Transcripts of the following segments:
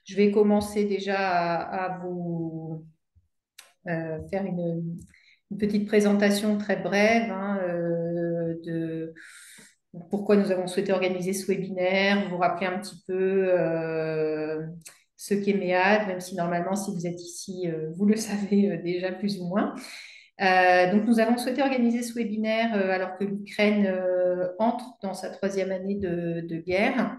Je vais commencer déjà à vous faire une petite présentation très brève hein, de pourquoi nous avons souhaité organiser ce webinaire, vous rappeler un petit peu ce qu'est MEAD, même si normalement, si vous êtes ici, vous le savez déjà plus ou moins. Donc, nous avons souhaité organiser ce webinaire alors que l'Ukraine entre dans sa troisième année de guerre.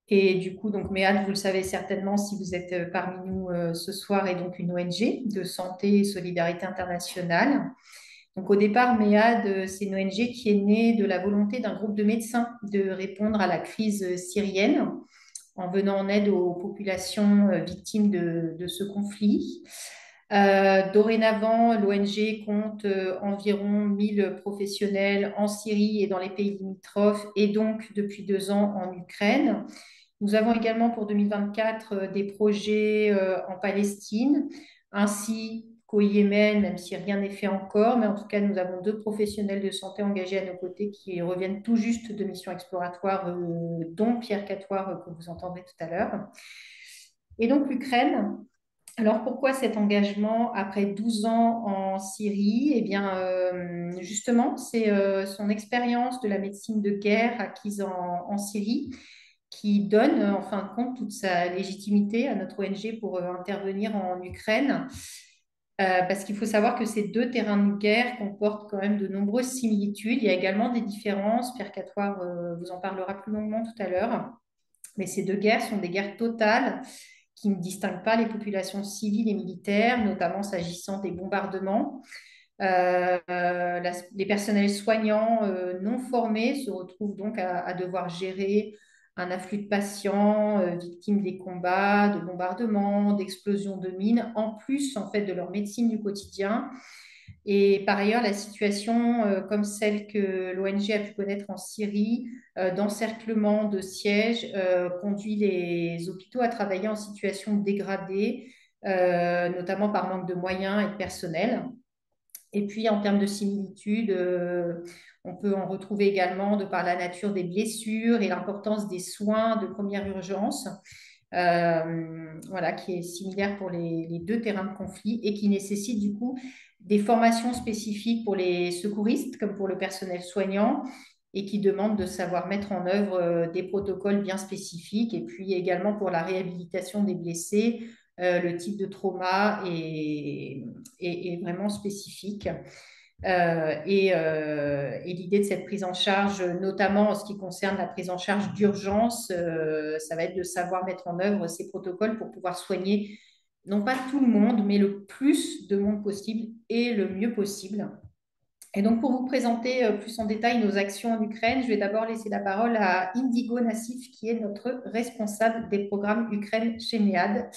Et du coup, donc MEAD, vous le savez certainement si vous êtes parmi nous ce soir, est donc une ONG de santé et solidarité internationale. Donc au départ, MEAD, c'est une ONG qui est née de la volonté d'un groupe de médecins de répondre à la crise syrienne en venant en aide aux populations victimes de ce conflit. Dorénavant, l'ONG compte environ 1000 professionnels en Syrie et dans les pays limitrophes et donc depuis 2 ans en Ukraine. Nous avons également pour 2024 des projets en Palestine ainsi qu'au Yémen, même si rien n'est fait encore. Mais en tout cas, nous avons 2 professionnels de santé engagés à nos côtés qui reviennent tout juste de missions exploratoires, dont Pierre Catoire, que vous entendrez tout à l'heure. Et donc l'Ukraine. Alors pourquoi cet engagement après 12 ans en Syrie? Eh bien, justement, c'est son expérience de la médecine de guerre acquise en Syrie qui donne en fin de compte toute sa légitimité à notre ONG pour intervenir en Ukraine. Parce qu'il faut savoir que ces 2 terrains de guerre comportent quand même de nombreuses similitudes. Il y a également des différences. Pierre Catoire vous en parlera plus longuement tout à l'heure. Mais ces 2 guerres sont des guerres totales qui ne distinguent pas les populations civiles et militaires, notamment s'agissant des bombardements. Les personnels soignants non formés se retrouvent donc à devoir gérer un afflux de patients victimes des combats, de bombardements, d'explosions de mines, en plus en fait de leur médecine du quotidien. Et par ailleurs, la situation, comme celle que l'ONG a pu connaître en Syrie, d'encerclement, de sièges, conduit les hôpitaux à travailler en situation dégradée, notamment par manque de moyens et de personnel. Et puis, en termes de similitudes, on peut en retrouver également de par la nature des blessures et l'importance des soins de première urgence, voilà, qui est similaire pour les 2 terrains de conflit et qui nécessite du coup des formations spécifiques pour les secouristes comme pour le personnel soignant et qui demande de savoir mettre en œuvre des protocoles bien spécifiques et puis également pour la réhabilitation des blessés, le type de trauma est vraiment spécifique. Et l'idée de cette prise en charge, notamment en ce qui concerne la prise en charge d'urgence, ça va être de savoir mettre en œuvre ces protocoles pour pouvoir soigner non pas tout le monde, mais le plus de monde possible et le mieux possible. Et donc, pour vous présenter plus en détail nos actions en Ukraine, je vais d'abord laisser la parole à Indigo Nassif, qui est notre responsable des programmes Ukraine chez MEAD.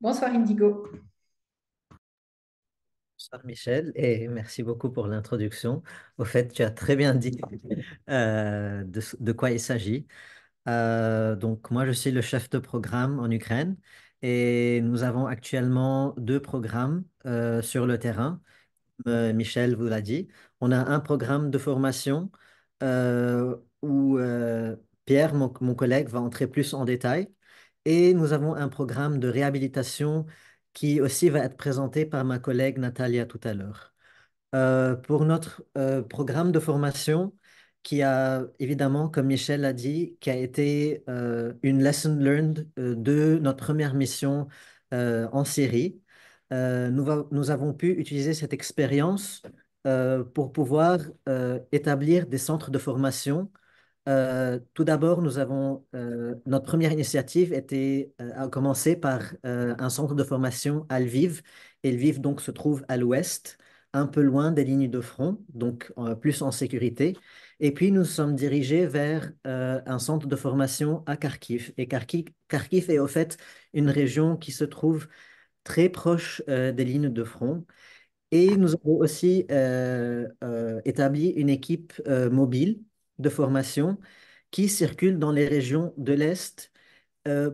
Bonsoir Indigo. Bonsoir Michel et merci beaucoup pour l'introduction. Au fait, tu as très bien dit de quoi il s'agit. Donc moi, je suis le chef de programme en Ukraine et nous avons actuellement 2 programmes sur le terrain. Michel vous l'a dit. On a un programme de formation où Pierre, mon collègue, va entrer plus en détail. Et nous avons un programme de réhabilitation qui aussi va être présenté par ma collègue Natalia tout à l'heure. Pour notre programme de formation, qui a évidemment, comme Michel l'a dit, qui a été une lesson learned de notre première mission en Syrie, nous avons pu utiliser cette expérience pour pouvoir établir des centres de formation. Tout d'abord, notre première initiative a commencé par un centre de formation à Lviv. Et Lviv donc se trouve à l'ouest, un peu loin des lignes de front, donc plus en sécurité. Et puis nous sommes dirigés vers un centre de formation à Kharkiv. Et Kharkiv est au fait une région qui se trouve très proche des lignes de front. Et nous avons aussi établi une équipe mobile de formation qui circule dans les régions de l'Est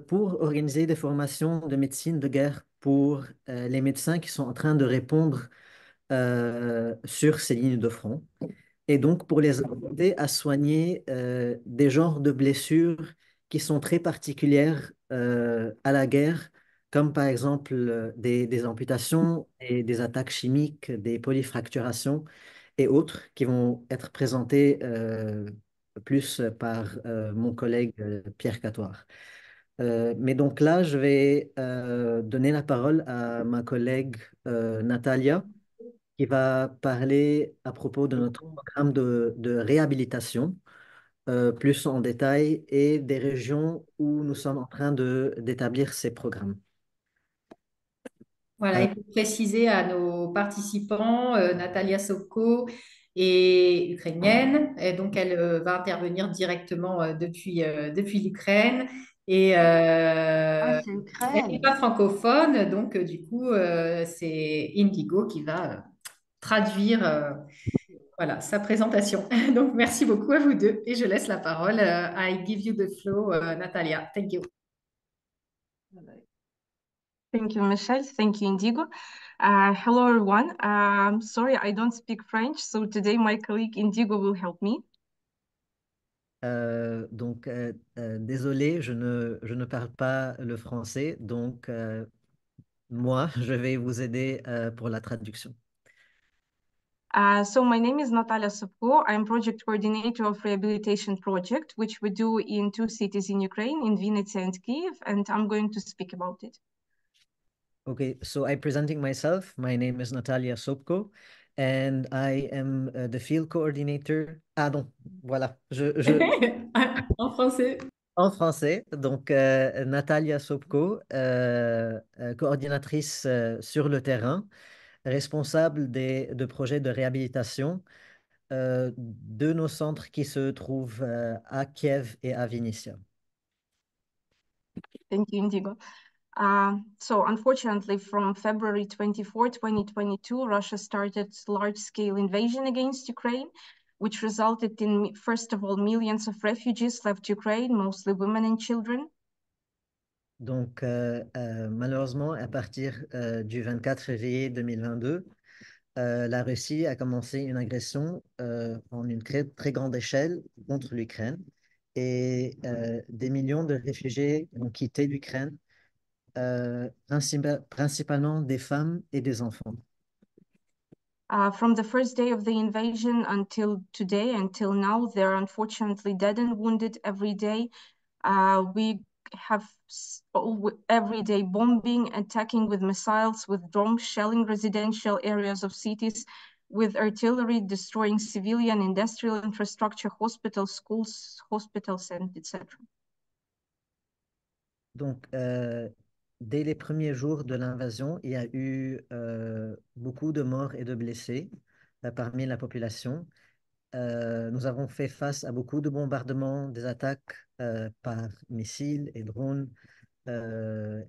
pour organiser des formations de médecine de guerre pour les médecins qui sont en train de répondre sur ces lignes de front. Et donc pour les aider à soigner des genres de blessures qui sont très particulières à la guerre, comme par exemple des amputations et des attaques chimiques, des polyfracturations et autres qui vont être présentées plus par mon collègue Pierre Catoire. Mais donc là, je vais donner la parole à ma collègue Natalia, qui va parler à propos de notre programme de réhabilitation, plus en détail, et des régions où nous sommes en train d'établir ces programmes. Voilà, Euh, il faut préciser à nos participants, Natalia Sopko est ukrainienne, et donc elle va intervenir directement depuis l'Ukraine. Et Ah, c'est elle n'est Ukraine. pas francophone, donc du coup, c'est Indigo qui va traduire voilà, sa présentation. Donc merci beaucoup à vous deux et je laisse la parole. I give you the flow, Natalia. Thank you. Thank you, Michelle. Thank you, Indigo. Hello, everyone. Sorry, I don't speak French, so today my colleague Indigo will help me. Désolé, je ne parle pas le français, donc moi, je vais vous aider pour la traduction. So my name is Natalia Subko. I'm project coordinator of rehabilitation project, which we do in 2 cities in Ukraine, in Vinnytsia and Kyiv, and I'm going to speak about it. Okay, so I'm presenting myself. My name is Natalia Sopko, and I am the field coordinator. Ah non, voilà, En français. en français. Donc, Natalia Sopko, coordinatrice sur le terrain, responsable de projets de réhabilitation de nos centres qui se trouvent à Kiev et à Vinnytsia. Thank you, Indigo. So unfortunately, from February 24, 2022, Russia started large-scale invasion against Ukraine, which resulted in, first of all, millions of refugees left Ukraine, mostly women and children. Donc, malheureusement, à partir du 24 février 2022, la Russie a commencé une agression en une très grande échelle contre l'Ukraine et des millions de réfugiés ont quitté l'Ukraine, principalement des femmes et des enfants. From the first day of the invasion until today, until now, there are unfortunately dead and wounded every day. We have everyday bombing, attacking with missiles, with drones, shelling residential areas of cities, with artillery destroying civilian industrial infrastructure, hospitals, schools, hospitals, and etc. Donc, dès les premiers jours de l'invasion, il y a eu beaucoup de morts et de blessés parmi la population. Nous avons fait face à beaucoup de bombardements, des attaques par missiles et drones euh,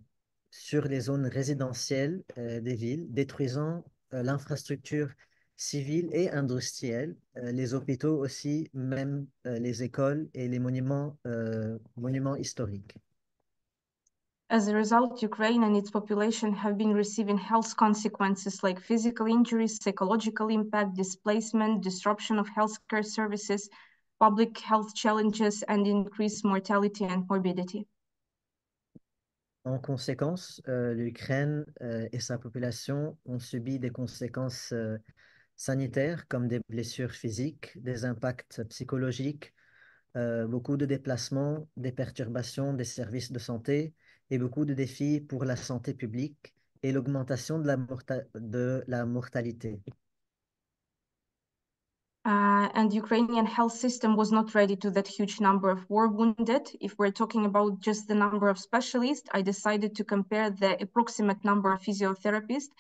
sur les zones résidentielles des villes, détruisant l'infrastructure civile et industrielle, les hôpitaux aussi, même les écoles et les monuments historiques. As a result, Ukraine and its population have been receiving health consequences like physical injuries, psychological impact, displacement, disruption of healthcare services, public health challenges, and increased mortality and morbidity. En conséquence, l'Ukraine et sa population ont subi des conséquences sanitaires comme des blessures physiques, des impacts psychologiques, beaucoup de déplacements, des perturbations des services de santé et beaucoup de défis pour la santé publique et l'augmentation de la mortalité. And Ukrainian health system was not ready to that huge number of war wounded. If we're talking about just the number of specialists, I decided to compare the approximate number of physiotherapists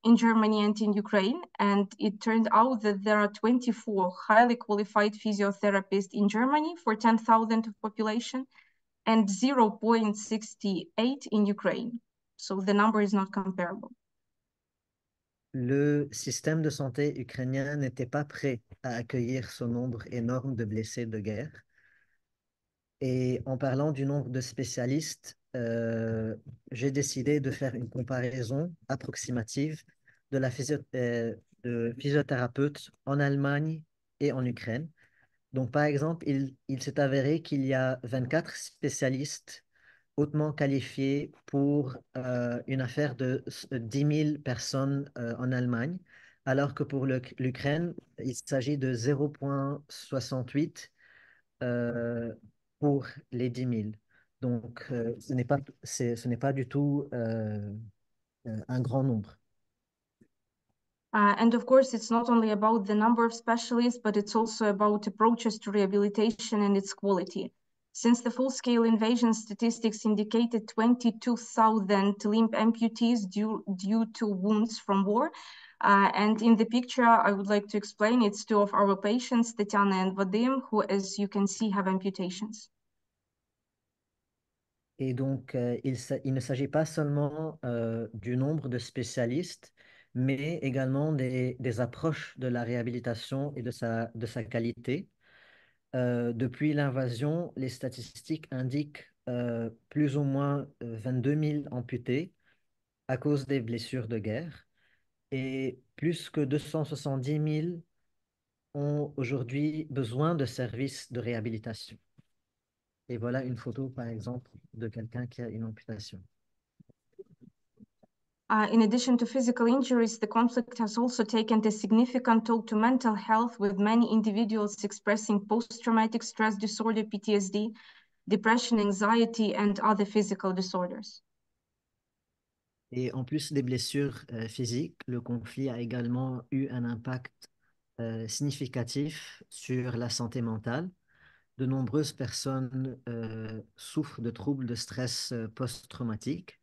in Germany and in Ukraine. And it turned out that there are 24 highly qualified physiotherapists in Germany for 10,000 of population and 0.68 in Ukraine. So the number is not comparable. Le système de santé ukrainien n'était pas prêt à accueillir ce nombre énorme de blessés de guerre. Et en parlant du nombre de spécialistes, j'ai décidé de faire une comparaison approximative de physiothérapeutes en Allemagne et en Ukraine. Donc, par exemple, il s'est avéré qu'il y a 24 spécialistes hautement qualifiés pour une affaire de 10 000 personnes en Allemagne, alors que pour l'Ukraine, il s'agit de 0,68 euh, pour les 10 000. Donc, ce n'est pas du tout un grand nombre. And of course, it's not only about the number of specialists, but it's also about approaches to rehabilitation and its quality. Since the full-scale invasion statistics indicated 22,000 limb amputees due to wounds from war, and in the picture, I would like to explain, it's two of our patients, Tatiana and Vadim, who, as you can see, have amputations. Et donc, il ne s'agit pas seulement du nombre de spécialistes, mais également des approches de la réhabilitation et de sa qualité. Depuis l'invasion, les statistiques indiquent plus ou moins 22 000 amputés à cause des blessures de guerre et plus que 270 000 ont aujourd'hui besoin de services de réhabilitation. Et voilà une photo, par exemple, de quelqu'un qui a une amputation. In addition to physical injuries, the conflict has also taken a significant toll to mental health, with many individuals expressing post-traumatic stress disorder, PTSD, depression, anxiety, and other physical disorders. Et en plus des blessures physiques, le conflit a également eu un impact significatif sur la santé mentale. De nombreuses personnes souffrent de troubles de stress post-traumatique,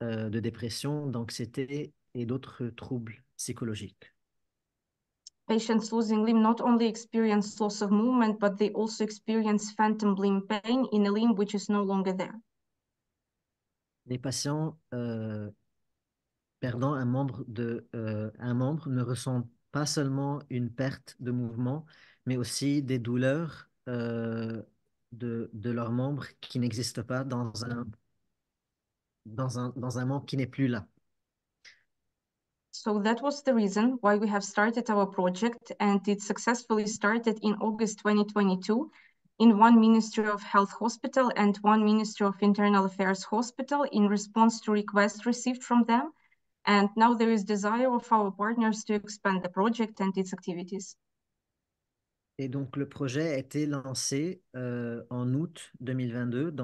de dépression, d'anxiété et d'autres troubles psychologiques. Patients losing limb not only experience loss of movement, but they also experience phantom limb pain in a limb which is no longer there. Les patients perdant un membre ne ressentent pas seulement une perte de mouvement, mais aussi des douleurs de leur membre qui n'existe pas dans un membre qui n'est plus là. So that was the reason why we have started our project, and it successfully started in August 2022 in one Ministry of Health hospital and one Ministry of Internal Affairs hospital in response to requests received from them. And now there is desire of our partners to expand the project and its activities. Et donc, le projet a été lancé en août 2022,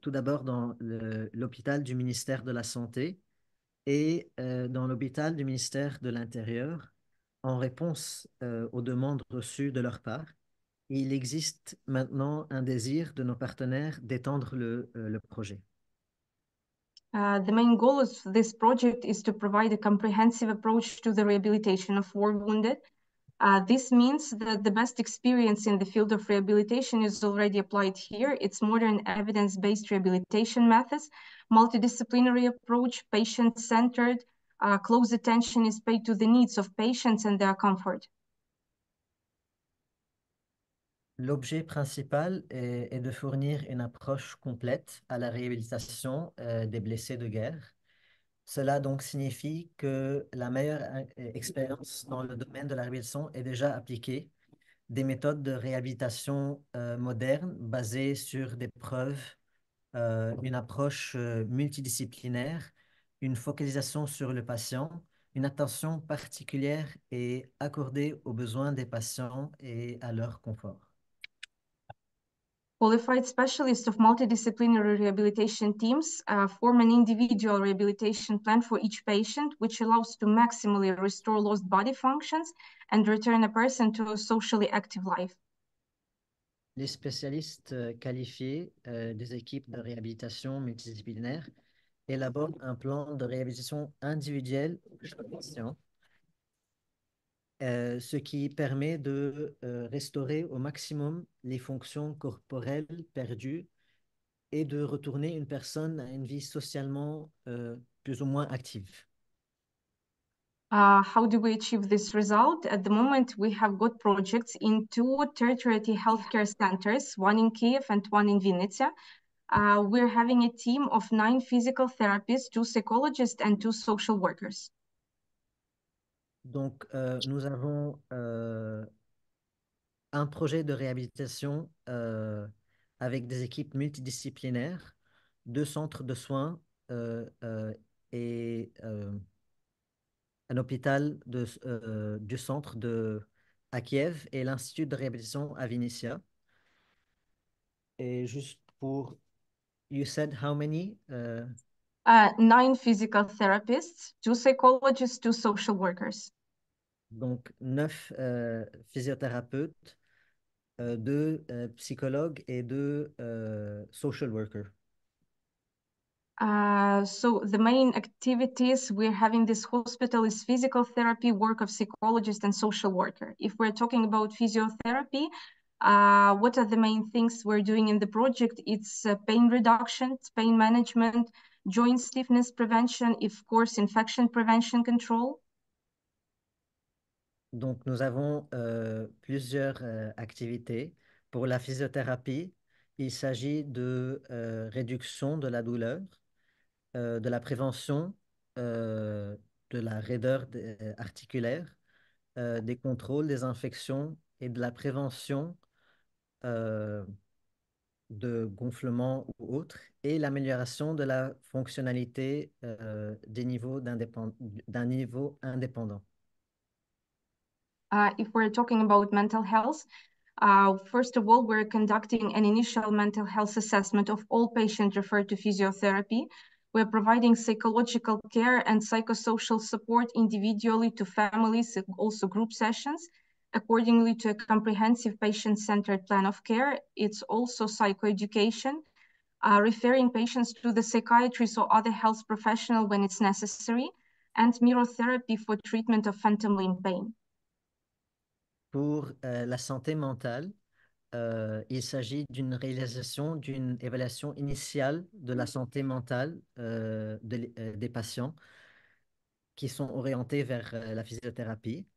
tout d'abord dans l'hôpital du ministère de la Santé et dans l'hôpital du ministère de l'Intérieur, en réponse aux demandes reçues de leur part. Il existe maintenant un désir de nos partenaires d'étendre le projet. The main goal of this project is to provide a comprehensive approach to the rehabilitation of war wounded. This means that the best experience in the field of rehabilitation is already applied here. It's modern evidence-based rehabilitation methods, multidisciplinary approach, patient-centered, close attention is paid to the needs of patients and their comfort. L'objet principal est de fournir une approche complète à la réhabilitation des blessés de guerre. Cela donc signifie que la meilleure expérience dans le domaine de la réhabilitation est déjà appliquée. Des méthodes de réhabilitation modernes basées sur des preuves, une approche multidisciplinaire, une focalisation sur le patient, une attention particulière est accordée aux besoins des patients et à leur confort. Qualified specialists of multidisciplinary rehabilitation teams form an individual rehabilitation plan for each patient, which allows to maximally restore lost body functions and return a person to a socially active life. Les spécialistes qualifiés des équipes de réhabilitation multidisciplinaire élaborent un plan de réhabilitation individuelle pour chaque patient, ce qui permet de restaurer au maximum les fonctions corporelles perdues et de retourner une personne à une vie socialement plus ou moins active. How do we achieve this result? At the moment, we have got projects in two tertiary healthcare centers, one in Kiev and one in Vinnytsia. We're having a team of 9 physical therapists, 2 psychologists, and 2 social workers. Donc, nous avons un projet de réhabilitation avec des équipes multidisciplinaires, 2 centres de soins et un hôpital du centre à Kiev et l'Institut de réhabilitation à Vinitia. Et juste pour, you said how many? 9 physical therapists, 2 psychologists, 2 social workers. Donc 9 physiothérapeutes, 2 psychologues et 2 social workers. So the main activities we're having this hospital is physical therapy, work of psychologist and social worker. If we're talking about physiotherapy, what are the main things we're doing in the project? It's pain reduction, it's pain management, joint stiffness prevention, of course, infection prevention control. Donc, nous avons plusieurs activités. Pour la physiothérapie, il s'agit de réduction de la douleur, de la prévention de la raideur articulaire, des contrôles des infections et de la prévention euh, de gonflement ou autres, et l'amélioration de la fonctionnalité d'un niveau indépendant. If we're talking about mental health, first of all, we're conducting an initial mental health assessment of all patients referred to physiotherapy. We're providing psychological care and psychosocial support individually to families, also group sessions, accordingly to a comprehensive patient-centered plan of care. It's also psychoeducation, referring patients to the psychiatrist or other health professional when it's necessary, and mirror therapy for treatment of phantom limb pain. Pour la santé mentale, il s'agit d'une réalisation d'une évaluation initiale de la santé mentale des patients qui sont orientés vers la physiothérapie,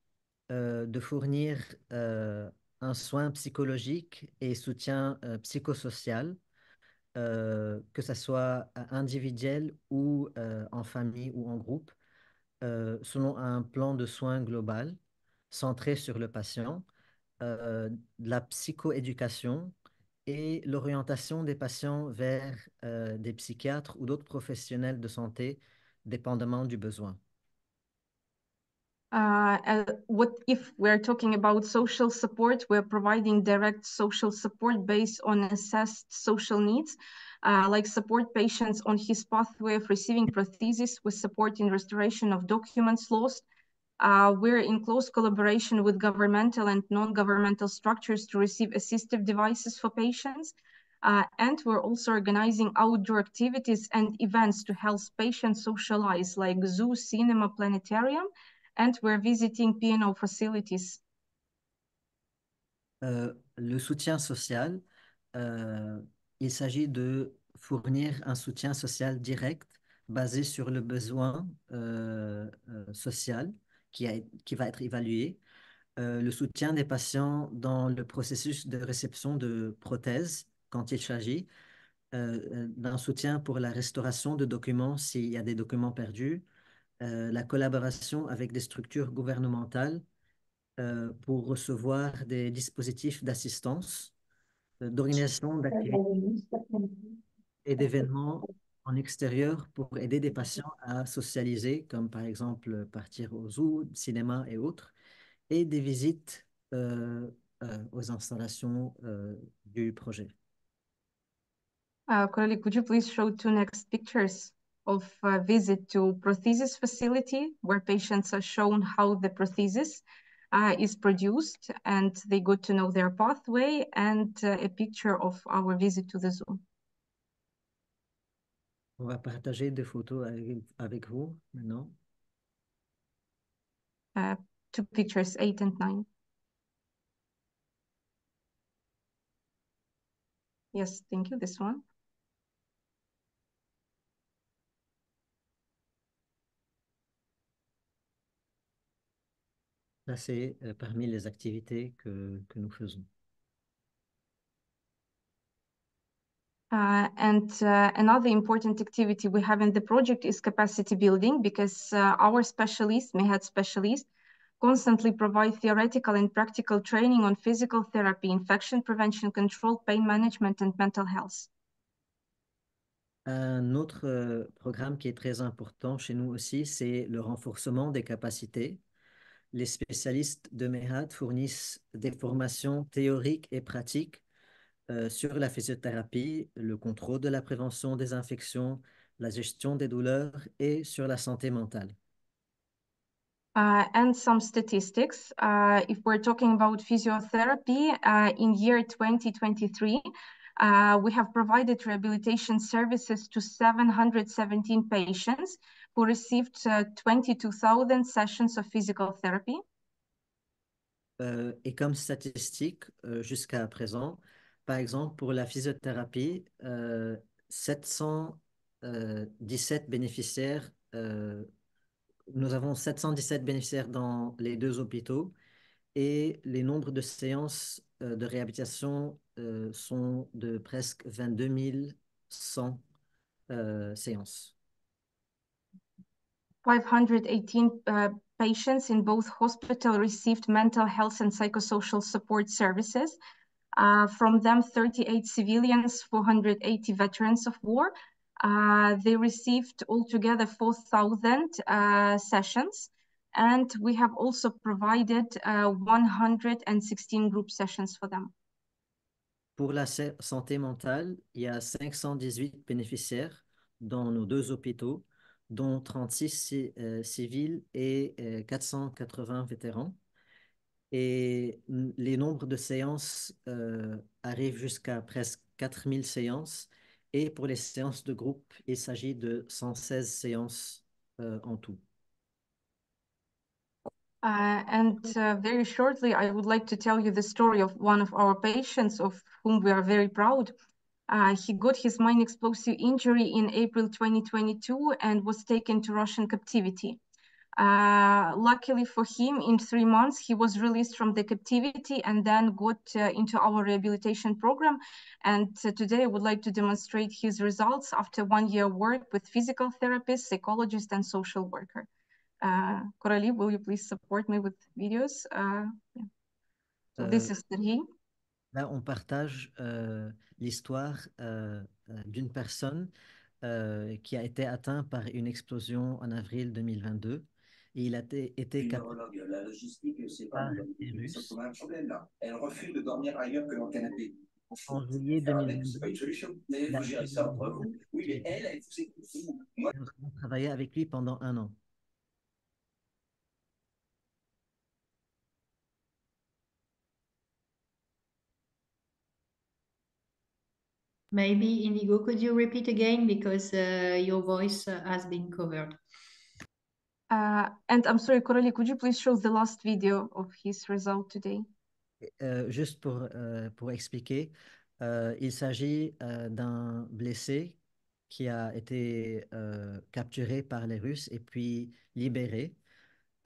de fournir un soin psychologique et soutien psychosocial, que ce soit individuel ou en famille ou en groupe, selon un plan de soins global centré sur le patient, de la psychoéducation et l'orientation des patients vers des psychiatres ou d'autres professionnels de santé, dépendamment du besoin. What if we're talking about social support? We're providing direct social support based on assessed social needs, like support patients on his pathway of receiving prosthesis with support in restoration of documents lost. We're in close collaboration with governmental and non-governmental structures to receive assistive devices for patients. And we're also organizing outdoor activities and events to help patients socialize, like zoo, cinema, planetarium, and we're visiting P&O facilities. Le soutien social, il s'agit de fournir un soutien social direct basé sur le besoin social qui va être évalué, le soutien des patients dans le processus de réception de prothèses quand il s'agit, d'un soutien pour la restauration de documents s'il y a des documents perdus, la collaboration avec des structures gouvernementales pour recevoir des dispositifs d'assistance, d'organisation d'activités et d'événements en extérieur pour aider des patients à socialiser, comme par exemple partir au zoo, cinéma et autres, et des visites aux installations du projet. Colleague, could you please show 2 next pictures of a visit to prosthesis facility where patients are shown how the prosthesis is produced and they got to know their pathway, and a picture of our visit to the zoo. On va partager des photos avec vous maintenant. 2 pictures, 8 and 9. Yes, thank you. This one. Là, c'est parmi les activités que nous faisons. And another important activity we have in the project is capacity building, because our specialists, MIHAD specialists, constantly provide theoretical and practical training on physical therapy, infection prevention, control, pain management, and mental health. Un autre programme qui est très important chez nous aussi, c'est le renforcement des capacités. Les spécialistes de MEHAD fournissent des formations théoriques et pratiques sur la physiothérapie, le contrôle de la prévention des infections, la gestion des douleurs et sur la santé mentale. And some statistics. If we're talking about physiotherapy, in year 2023, we have provided rehabilitation services to 717 patients who received 22,000 sessions of physical therapy. Et comme statistique, jusqu'à présent, par exemple, pour la physiothérapie, 717 bénéficiaires, nous avons 717 bénéficiaires dans les deux hôpitaux et les nombres de séances de réhabilitation sont de presque 22 100 séances. 518 patients in both hospitals received mental health and psychosocial support services. From them, 38 civilians, 480 veterans of war. They received altogether 4,000 sessions. And we have also provided 116 group sessions for them. Pour la santé mentale, il y a 518 bénéficiaires dans nos deux hôpitaux, dont 36 civils et 480 vétérans. Et les nombres de séances arrivent jusqu'à presque 4000 séances. Et pour les séances de groupe, il s'agit de 116 séances en tout. Very shortly, I would like to tell you the story of one of our patients of whom we are very proud. He got his mine explosive injury in April 2022 and was taken to Russian captivity. Luckily for him, in 3 months, he was released from the captivity and then got into our rehabilitation program. And today I would like to demonstrate his results after 1 year work with physical therapist, psychologist, and social worker. Coralie, will you please support me with videos? Yeah. So this is Serhi. Là, on partage l'histoire d'une personne qui a été atteinte par une explosion en avril 2022. Et il a été capturé La logistique, c'est pas par un les Russes un problème là. Elle refuse de dormir ailleurs que dans le canapé. en juillet C'est pas 2022. une solution. Mais Il a vous gérez été ça entre libéré vous. Oui, mais et elle vous écoute. Moi, on a travaillé avec lui pendant 1 an. Maybe Indigo, could you repeat again because your voice has been covered. And I'm sorry, Coralie, could you please show the last video of his result today? Juste pour expliquer, il s'agit d'un blessé qui a été capturé par les Russes et puis libéré.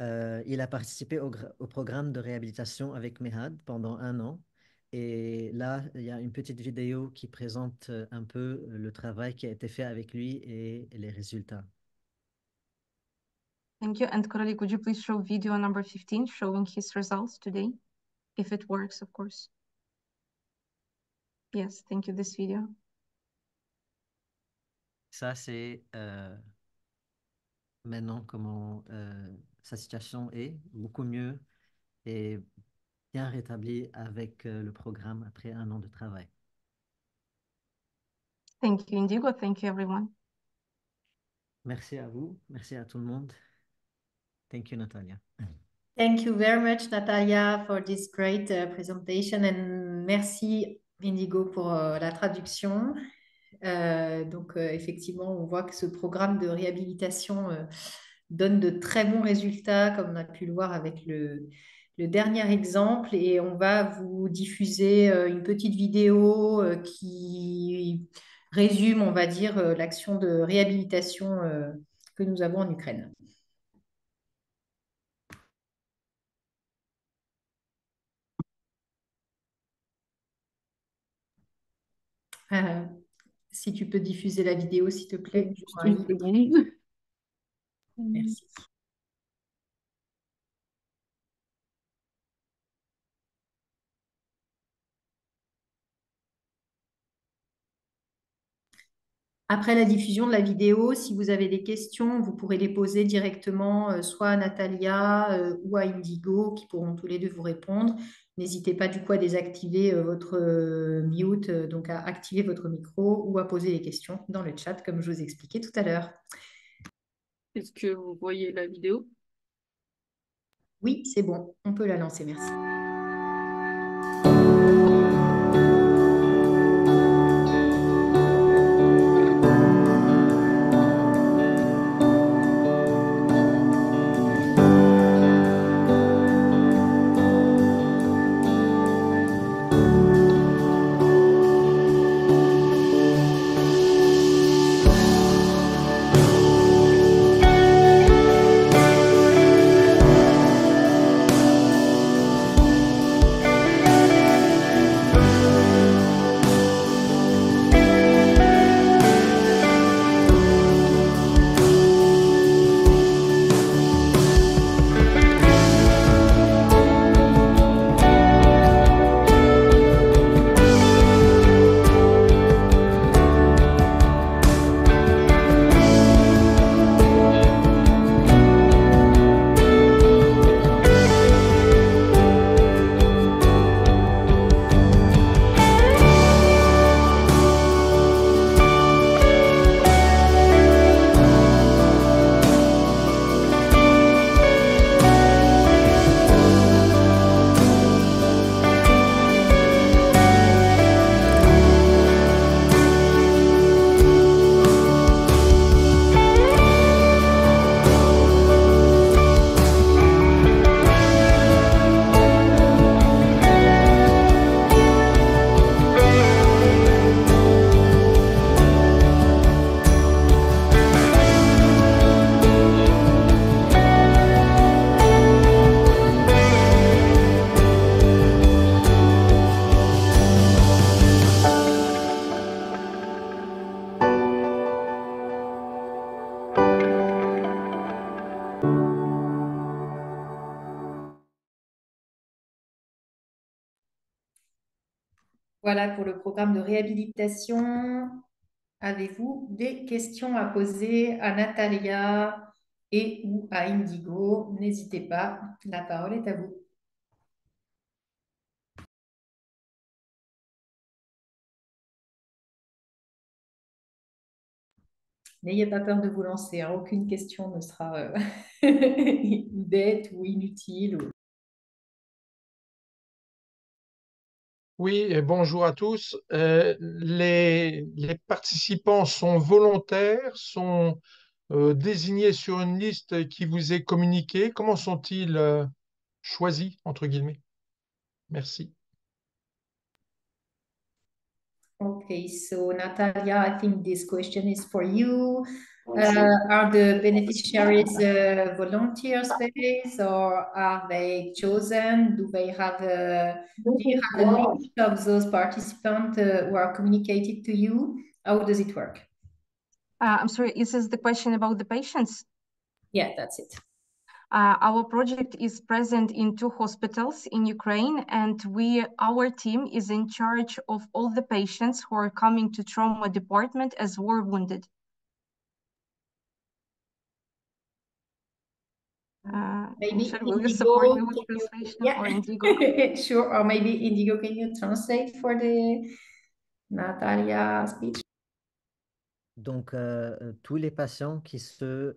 Il a participé au programme de réhabilitation avec MEHAD pendant 1 an. Et là, il y a une petite vidéo qui présente un peu le travail qui a été fait avec lui et les résultats. Thank you. And Coralie, could you please show video number 15 showing his results today? If it works, of course. Yes, thank you, this video. Ça, c'est maintenant comment sa situation est, beaucoup mieux et bien rétablie avec le programme après 1 an de travail. Thank you, Indigo. Thank you, everyone. Merci à vous, merci à tout le monde. Thank you, Natalia. Thank you very much, Natalia, for this great presentation. And merci, Indigo, pour la traduction. Donc, effectivement, on voit que ce programme de réhabilitation donne de très bons résultats, comme on a pu le voir avec le dernier exemple. Et on va vous diffuser une petite vidéo qui résume, on va dire, l'action de réhabilitation que nous avons en Ukraine. Si tu peux diffuser la vidéo, s'il te plaît. Juste une seconde. Merci. Après la diffusion de la vidéo, si vous avez des questions, vous pourrez les poser directement soit à Natalia ou à Indigo, qui pourront tous les deux vous répondre. N'hésitez pas du coup à désactiver votre mute, donc à activer votre micro ou à poser les questions dans le chat, comme je vous expliquais tout à l'heure. Est-ce que vous voyez la vidéo? Oui, c'est bon, on peut la lancer, merci. Voilà pour le programme de réhabilitation. Avez-vous des questions à poser à Natalia et ou à Indigo? N'hésitez pas, la parole est à vous. N'ayez pas peur de vous lancer, hein. Aucune question ne sera bête ou inutile. Oui, et bonjour à tous. Les participants sont volontaires, sont désignés sur une liste qui vous est communiquée. Comment sont-ils choisis, entre guillemets? Merci. Okay, so Natalia, I think this question is for you. Are the beneficiaries volunteers based or are they chosen? Do you have a list of those participants who are communicated to you? How does it work? I'm sorry, is this the question about the patients? Yeah, that's it. Our project is present in 2 hospitals in Ukraine, and our team is in charge of all the patients who are coming to trauma department as war wounded. Maybe Michelle, will you support me Indigo, with translation yeah. or Indigo? Sure, or maybe Indigo, can you translate for the Natalia speech? Donc, tous les patients qui se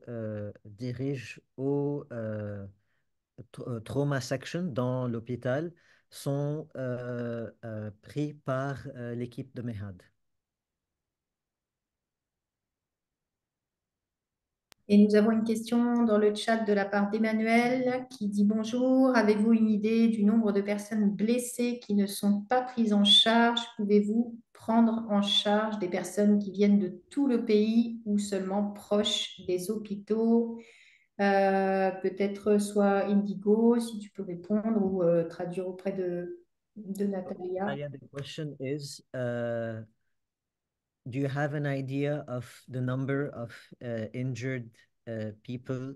dirigent au trauma section dans l'hôpital sont pris par l'équipe de MEHAD. Et nous avons une question dans le chat de la part d'Emmanuel qui dit bonjour. Avez-vous une idée du nombre de personnes blessées qui ne sont pas prises en charge? Pouvez-vous prendre en charge des personnes qui viennent de tout le pays ou seulement proches des hôpitaux? Peut-être soit Indigo, si tu peux répondre ou traduire auprès de Natalia. The question is, do you have an idea of the number of injured people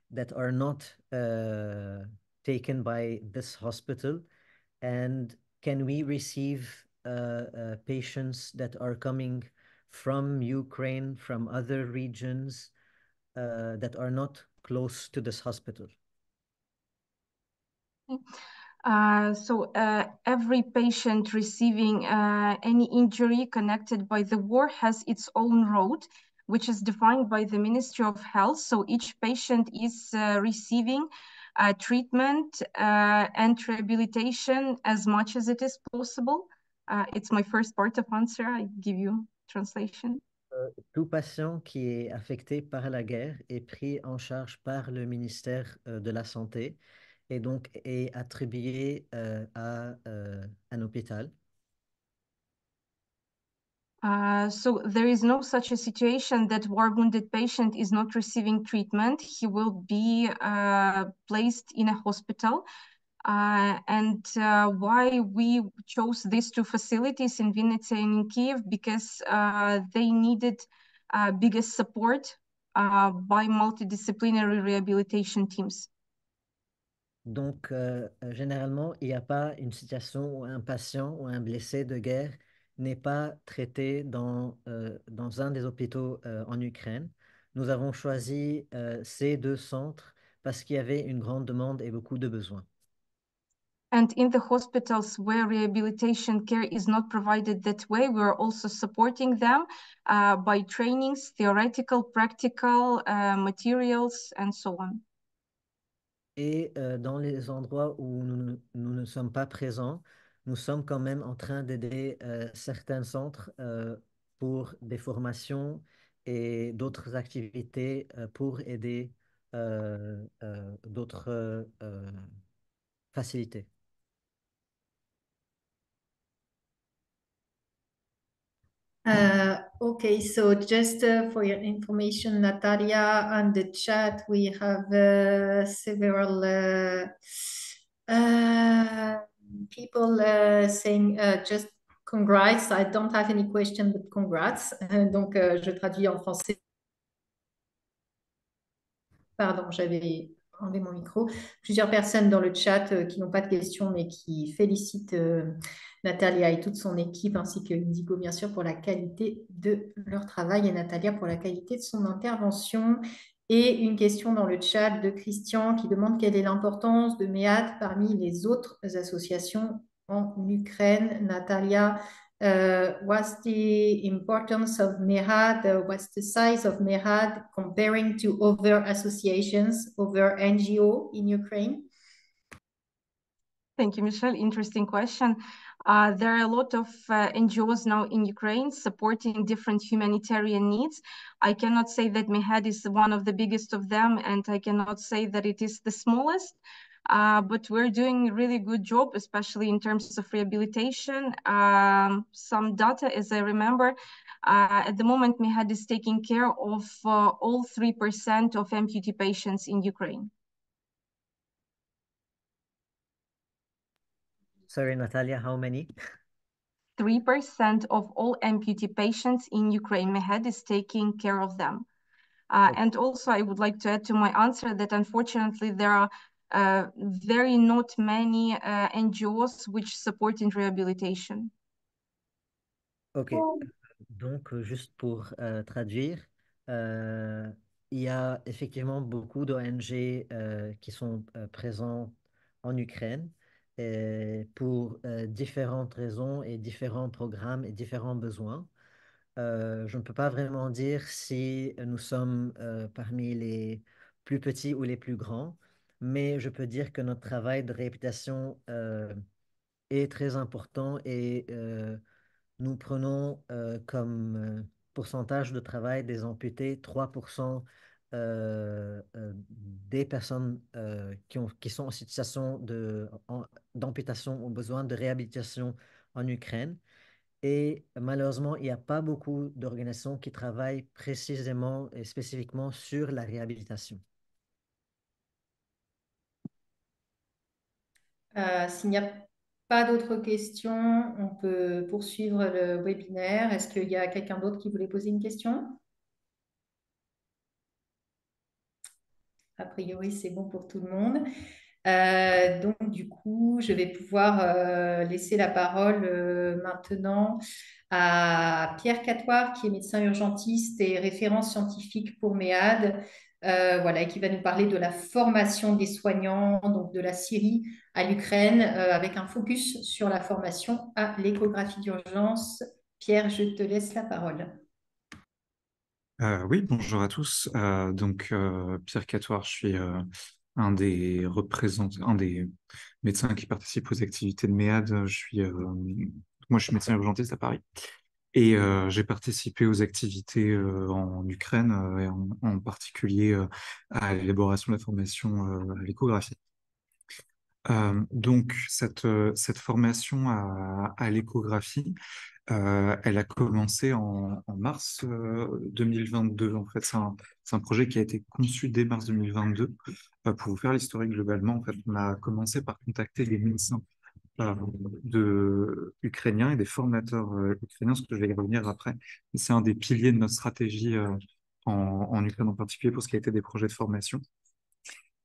that are not taken by this hospital? And can we receive patients that are coming from Ukraine, from other regions that are not close to this hospital? Every patient receiving any injury connected by the war has its own road, which is defined by the Ministry of Health. So each patient is receiving treatment and rehabilitation as much as it is possible. It's my first part of answer. I give you translation. Tout patient qui est affecté par la guerre est pris en charge par le ministère de la Santé et donc est attribué à un hôpital. So there is no such a situation that war-wounded patient is not receiving treatment. He will be placed in a hospital. Why we chose these two facilities in Vinnytsia and in Kiev, because they needed biggest support by multidisciplinary rehabilitation teams. Donc, généralement, il n'y a pas une situation où un patient ou un blessé de guerre n'est pas traité dans un des hôpitaux en Ukraine. Nous avons choisi ces deux centres parce qu'il y avait une grande demande et beaucoup de besoins. And in the hospitals where rehabilitation care is not provided that way, we are also supporting them by trainings, theoretical, practical, materials, and so on. Et dans les endroits où nous ne sommes pas présents, nous sommes quand même en train d'aider certains centres pour des formations et d'autres activités pour aider d'autres facilités. Okay, so just for your information, Natalia, on the chat, we have several people saying just congrats. I don't have any question, but congrats. Donc, je traduis en français. Pardon, j'avais enlevé mon micro. Plusieurs personnes dans le chat qui n'ont pas de questions, mais qui félicitent Natalia et toute son équipe, ainsi que Indigo, bien sûr, pour la qualité de leur travail et Natalia pour la qualité de son intervention. Et une question dans le chat de Christian qui demande quelle est l'importance de MEAD parmi les autres associations en Ukraine. Natalia, what's the importance of MEHAD? What's the size of MEHAD comparing to other associations, other NGO in Ukraine? Thank you, Michelle. Interesting question. There are a lot of NGOs now in Ukraine supporting different humanitarian needs. I cannot say that MEHAD is one of the biggest of them, and I cannot say that it is the smallest. But we're doing a really good job, especially in terms of rehabilitation. Some data, as I remember, at the moment, MEHAD is taking care of all 3% of amputee patients in Ukraine. Sorry, Natalia, how many? 3% of all amputee patients in Ukraine, MEHAD is taking care of them. And also, I would like to add to my answer that unfortunately, there are very not many NGOs which support in rehabilitation. Ok, donc juste pour traduire, il y a effectivement beaucoup d'ONG qui sont présents en Ukraine pour différentes raisons et différents programmes et différents besoins. Je ne peux pas vraiment dire si nous sommes parmi les plus petits ou les plus grands, mais je peux dire que notre travail de réputation est très important et nous prenons comme pourcentage de travail des amputés 3% des personnes qui sont en situation d'amputation ou besoin de réhabilitation en Ukraine. Et malheureusement, il n'y a pas beaucoup d'organisations qui travaillent précisément et spécifiquement sur la réhabilitation. S'il n'y a pas d'autres questions, on peut poursuivre le webinaire. Est-ce qu'il y a quelqu'un d'autre qui voulait poser une question? A priori, c'est bon pour tout le monde. Donc, du coup, je vais pouvoir laisser la parole maintenant à Pierre Catoire, qui est médecin urgentiste et référent scientifique pour MEAD, voilà, et qui va nous parler de la formation des soignants, donc de la Syrie à l'Ukraine, avec un focus sur la formation à l'échographie d'urgence. Pierre, je te laisse la parole. Oui, bonjour à tous. Pierre Catoire, je suis un des représentants, un des médecins qui participent aux activités de MEAD. Moi, je suis médecin urgentiste à Paris et j'ai participé aux activités en Ukraine et en particulier à l'élaboration de la formation à l'échographie. Cette formation à l'échographie, elle a commencé en mars 2022. En fait, c'est un projet qui a été conçu dès mars 2022. Pour vous faire l'historique globalement, en fait, on a commencé par contacter des médecins ukrainiens et des formateurs ukrainiens, ce que je vais y revenir après. C'est un des piliers de notre stratégie en Ukraine en particulier pour ce qui a été des projets de formation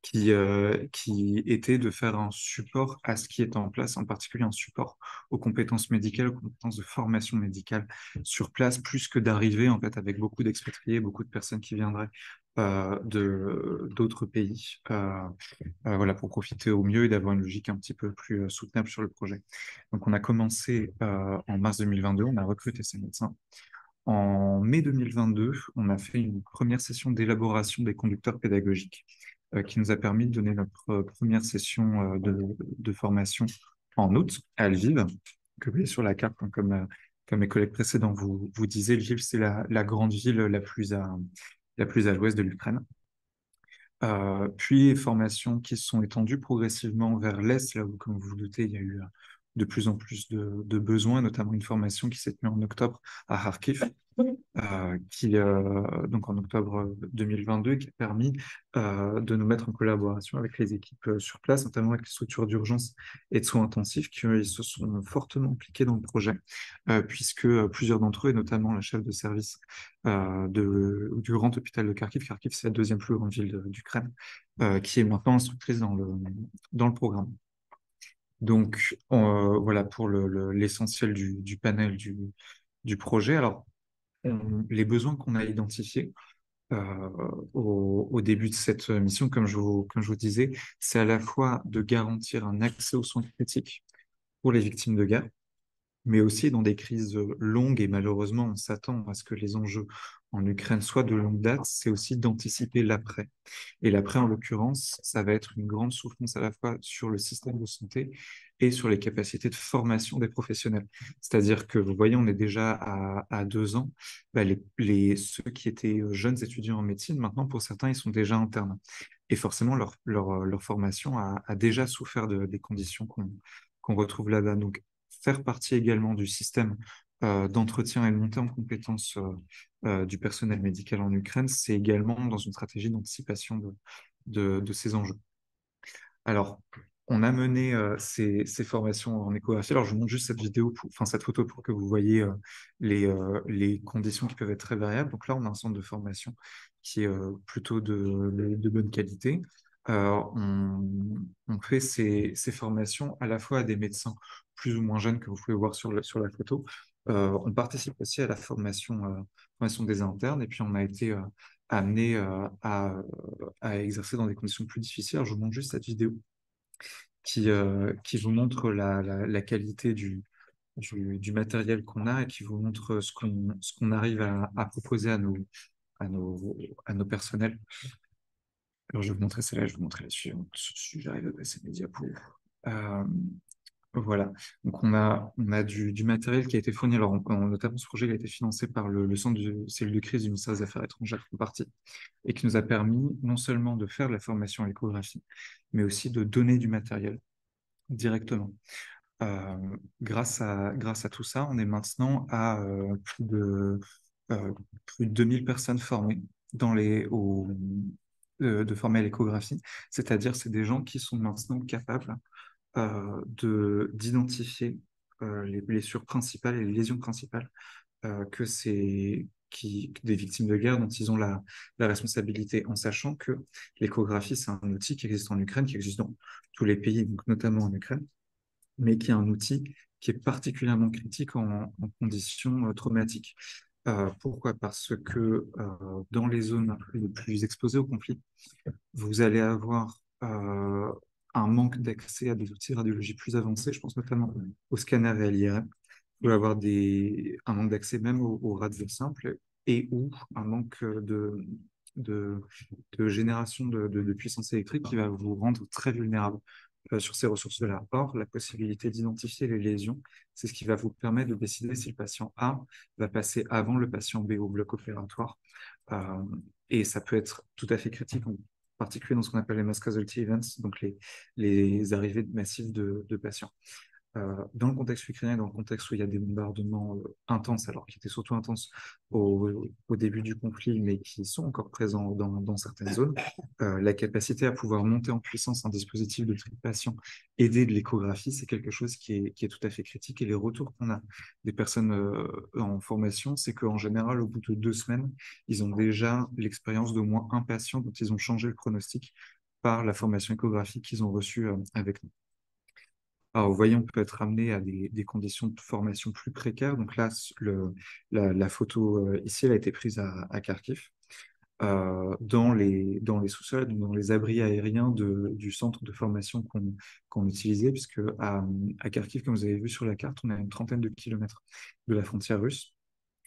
qui était de faire un support à ce qui est en place, en particulier un support aux compétences médicales, aux compétences de formation médicale sur place, plus que d'arriver en fait avec beaucoup d'expatriés, beaucoup de personnes qui viendraient de d'autres pays, voilà, pour profiter au mieux et d'avoir une logique un petit peu plus soutenable sur le projet. Donc on a commencé en mars 2022, on a recruté ces médecins. En mai 2022, on a fait une première session d'élaboration des conducteurs pédagogiques qui nous a permis de donner notre première session de formation en août à Lviv, que vous voyez sur la carte, hein, comme mes collègues précédents vous disaient. Lviv, c'est la grande ville la plus à l'ouest de l'Ukraine. Puis formations qui se sont étendues progressivement vers l'Est, là où, comme vous vous doutez, il y a eu de plus en plus de besoins, notamment une formation qui s'est tenue en octobre à Kharkiv, donc en octobre 2022, qui a permis de nous mettre en collaboration avec les équipes sur place, notamment avec les structures d'urgence et de soins intensifs, qui se sont fortement impliqués dans le projet, puisque plusieurs d'entre eux, et notamment la chef de service du grand hôpital de Kharkiv, Kharkiv c'est la deuxième plus grande ville d'Ukraine, qui est maintenant instructrice dans le programme. Donc voilà pour l'essentiel du panel du projet. Alors, les besoins qu'on a identifiés au début de cette mission, comme je vous disais, c'est à la fois de garantir un accès aux soins critiques pour les victimes de guerre, mais aussi dans des crises longues, et malheureusement, on s'attend à ce que les enjeux en Ukraine soient de longue date, c'est aussi d'anticiper l'après. Et l'après, en l'occurrence, ça va être une grande souffrance à la fois sur le système de santé et sur les capacités de formation des professionnels. C'est-à-dire que, vous voyez, on est déjà à 2 ans. Bah, ceux qui étaient jeunes étudiants en médecine, maintenant, pour certains, ils sont déjà internes. Et forcément, leur formation a déjà souffert des conditions qu'on retrouve là-bas. Donc, faire partie également du système d'entretien et de montée en compétences du personnel médical en Ukraine, c'est également dans une stratégie d'anticipation de ces enjeux. Alors, on a mené ces formations en échographie. Alors, je vous montre juste cette photo pour que vous voyez les conditions qui peuvent être très variables. Donc là, on a un centre de formation qui est plutôt de bonne qualité. On fait ces formations à la fois à des médecins plus ou moins jeunes que vous pouvez voir sur la photo. On participe aussi à la formation des internes et puis on a été amené à exercer dans des conditions plus difficiles. Alors, je vous montre juste cette vidéo qui vous montre la qualité du matériel qu'on a et qui vous montre ce qu'on arrive à proposer à nos personnels. Alors, je vais vous montrer celle-là, je vais vous montrer la suivante. J'arrive à passer mes diapos. Euh, voilà. Donc, on a du matériel qui a été fourni. Alors, notamment, ce projet il a été financé par le centre de cellule de crise du ministère des Affaires étrangères en partie, et qui nous a permis non seulement de faire de la formation à l'échographie, mais aussi de donner du matériel directement. Grâce à tout ça, on est maintenant à plus de 2000 personnes formées de former à l'échographie. C'est-à-dire, c'est des gens qui sont maintenant capables d'identifier les blessures principales et les lésions principales que ces des victimes de guerre dont ils ont la responsabilité, en sachant que l'échographie, c'est un outil qui existe en Ukraine, qui existe dans tous les pays, donc notamment en Ukraine, mais qui est un outil qui est particulièrement critique en conditions traumatiques. Pourquoi? Parce que dans les zones les plus exposées au conflit, vous allez avoir un manque d'accès à des outils de radiologie plus avancés, je pense notamment au scanner et à l'IRM. Vous allez avoir un manque d'accès même aux radios simples et ou un manque de, de génération de puissance électrique qui va vous rendre très vulnérable sur ces ressources-là. Or, la possibilité d'identifier les lésions, c'est ce qui va vous permettre de décider si le patient A va passer avant le patient B au bloc opératoire. Euh, et ça peut être tout à fait critique, en particulier dans ce qu'on appelle les mass casualty events, donc les arrivées massives de patients. Dans le contexte ukrainien, dans le contexte où il y a des bombardements intenses, alors qui étaient surtout intenses au début du conflit, mais qui sont encore présents dans certaines zones, la capacité à pouvoir monter en puissance un dispositif de tri de patients aidé de l'échographie, c'est quelque chose qui est tout à fait critique. Et les retours qu'on a des personnes en formation, c'est qu'en général, au bout de 2 semaines, ils ont déjà l'expérience d'au moins un patient dont ils ont changé le pronostic par la formation échographique qu'ils ont reçue avec nous. Alors, vous voyez, on peut être amené à des conditions de formation plus précaires. Donc là, la photo ici, elle a été prise à Kharkiv, dans les sous-sols, dans les abris aériens du centre de formation qu'on utilisait, puisque à Kharkiv, comme vous avez vu sur la carte, on a une trentaine de kilomètres de la frontière russe.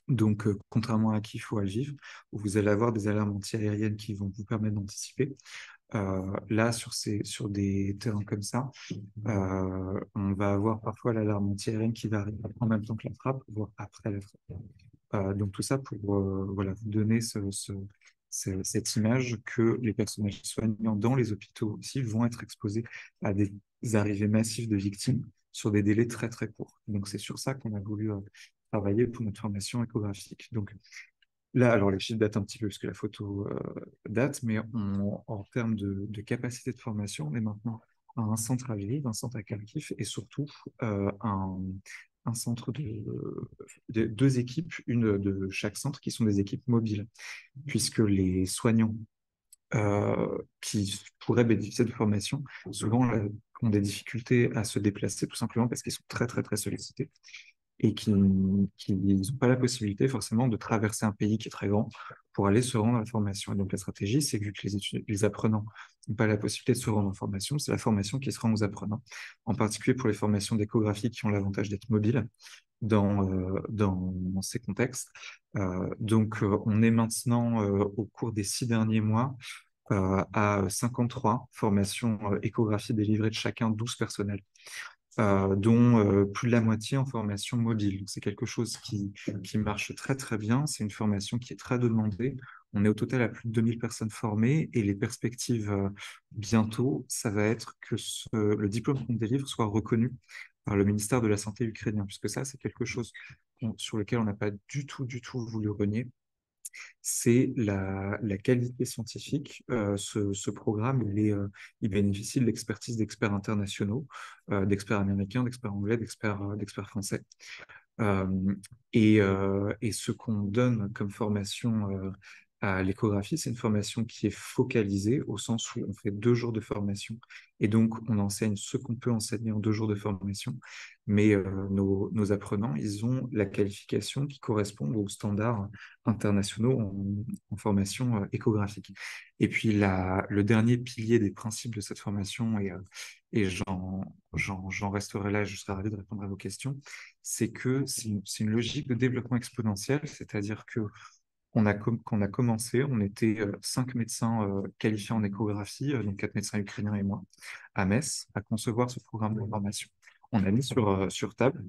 Donc, contrairement à Kiev ou à Lviv, où vous allez avoir des alarmes antiaériennes qui vont vous permettre d'anticiper, là, sur des terrains comme ça, on va avoir parfois l'alarme antiaérienne qui va arriver en même temps que la frappe, voire après la frappe. Donc tout ça pour voilà, vous donner cette image que les personnels soignants dans les hôpitaux aussi vont être exposés à des arrivées massives de victimes sur des délais très très courts. Donc c'est sur ça qu'on a voulu travailler pour notre formation échographique. Donc là, alors les chiffres datent un petit peu parce que la photo date, mais en termes de capacité de formation, on est maintenant à un centre à Lviv, un centre à Kharkiv et surtout un centre de 2 équipes, une de chaque centre, qui sont des équipes mobiles, puisque les soignants qui pourraient bénéficier de formation, souvent ont des difficultés à se déplacer, tout simplement parce qu'ils sont très très très sollicités et qui n'ont pas la possibilité forcément de traverser un pays qui est très grand pour aller se rendre à la formation. Et donc la stratégie, c'est que vu que les apprenants n'ont pas la possibilité de se rendre en formation, c'est la formation qui se rend aux apprenants, en particulier pour les formations d'échographie qui ont l'avantage d'être mobiles dans ces contextes. Donc on est maintenant, au cours des 6 derniers mois, à 53 formations échographie délivrées de chacun 12 personnels, dont plus de la moitié en formation mobile. Donc, c'est quelque chose qui marche très très bien. C'est une formation qui est très demandée. On est au total à plus de 2000 personnes formées et les perspectives bientôt, ça va être que le diplôme qu'on délivre soit reconnu par le ministère de la Santé ukrainien, puisque ça, c'est quelque chose sur lequel on n'a pas du tout voulu renier. C'est la qualité scientifique. Ce programme, il bénéficie de l'expertise d'experts internationaux, d'experts américains, d'experts anglais, d'experts français. Et ce qu'on donne comme formation à l'échographie, c'est une formation qui est focalisée au sens où on fait 2 jours de formation et donc on enseigne ce qu'on peut enseigner en 2 jours de formation. Mais nos apprenants, ils ont la qualification qui correspond aux standards internationaux en formation échographique. Et puis le dernier pilier des principes de cette formation, et j'en resterai là, je serai ravi de répondre à vos questions, c'est que c'est une logique de développement exponentiel, c'est-à-dire que quand on a commencé, on était 5 médecins qualifiés en échographie, donc 4 médecins ukrainiens et moi, à Metz, à concevoir ce programme de formation. On a mis sur table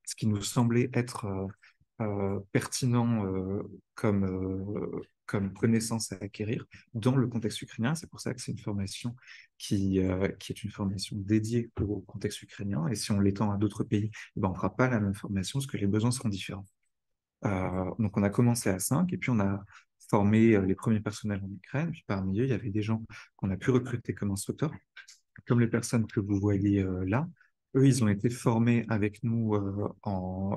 ce qui nous semblait être pertinent comme connaissance à acquérir dans le contexte ukrainien. C'est pour ça que c'est une formation qui est une formation dédiée au contexte ukrainien. Et si on l'étend à d'autres pays, ben, on ne fera pas la même formation parce que les besoins seront différents. Donc on a commencé à 5 et puis on a formé les premiers personnels en Ukraine. Puis parmi eux, il y avait des gens qu'on a pu recruter comme instructeurs, comme les personnes que vous voyez là. Eux, ils ont été formés avec nous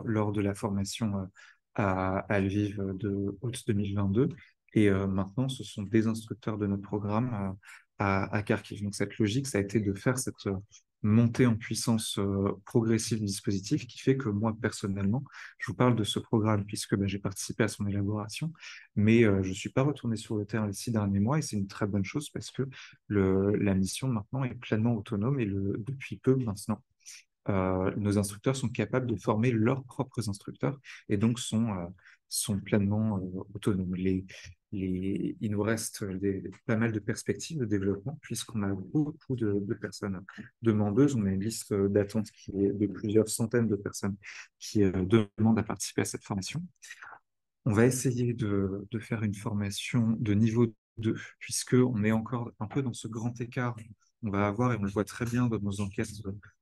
lors de la formation à Lviv de août 2022. Et maintenant, ce sont des instructeurs de notre programme à Kharkiv. Donc cette logique, ça a été de faire cette montée en puissance progressive du dispositif qui fait que moi, personnellement, je vous parle de ce programme puisque ben, j'ai participé à son élaboration, mais je ne suis pas retourné sur le terrain les 6 derniers mois et c'est une très bonne chose parce que la mission maintenant est pleinement autonome et depuis peu maintenant nos instructeurs sont capables de former leurs propres instructeurs et donc sont pleinement autonomes. Il nous reste pas mal de perspectives de développement puisqu'on a beaucoup de personnes demandeuses. On a une liste d'attente qui est de plusieurs centaines de personnes qui demandent à participer à cette formation. On va essayer de faire une formation de niveau 2, puisqu'on est encore un peu dans ce grand écart. On va avoir, et on le voit très bien dans nos enquêtes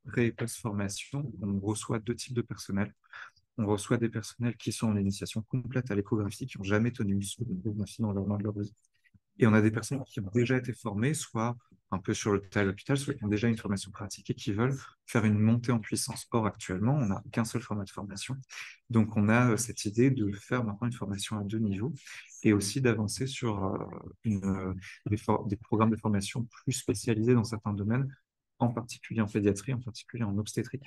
pré- et post-formation, on reçoit 2 types de personnel. On reçoit des personnels qui sont en initiation complète à l'échographie, qui n'ont jamais tenu une soude d'échographie dans leur main de leur vie. Et on a des personnes qui ont déjà été formées, soit un peu sur le tas à l'hôpital, soit qui ont déjà une formation pratique et qui veulent faire une montée en puissance. Or, actuellement, on n'a qu'un seul format de formation. Donc, on a cette idée de faire maintenant une formation à 2 niveaux et aussi d'avancer sur des programmes de formation plus spécialisés dans certains domaines, en particulier en pédiatrie, en particulier en obstétrique,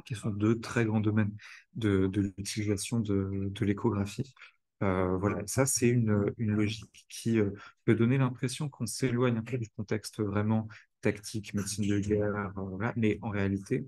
qui sont 2 très grands domaines de l'utilisation de l'échographie. Voilà, ça c'est une logique qui peut donner l'impression qu'on s'éloigne un peu du contexte vraiment tactique, médecine de guerre, voilà, mais en réalité,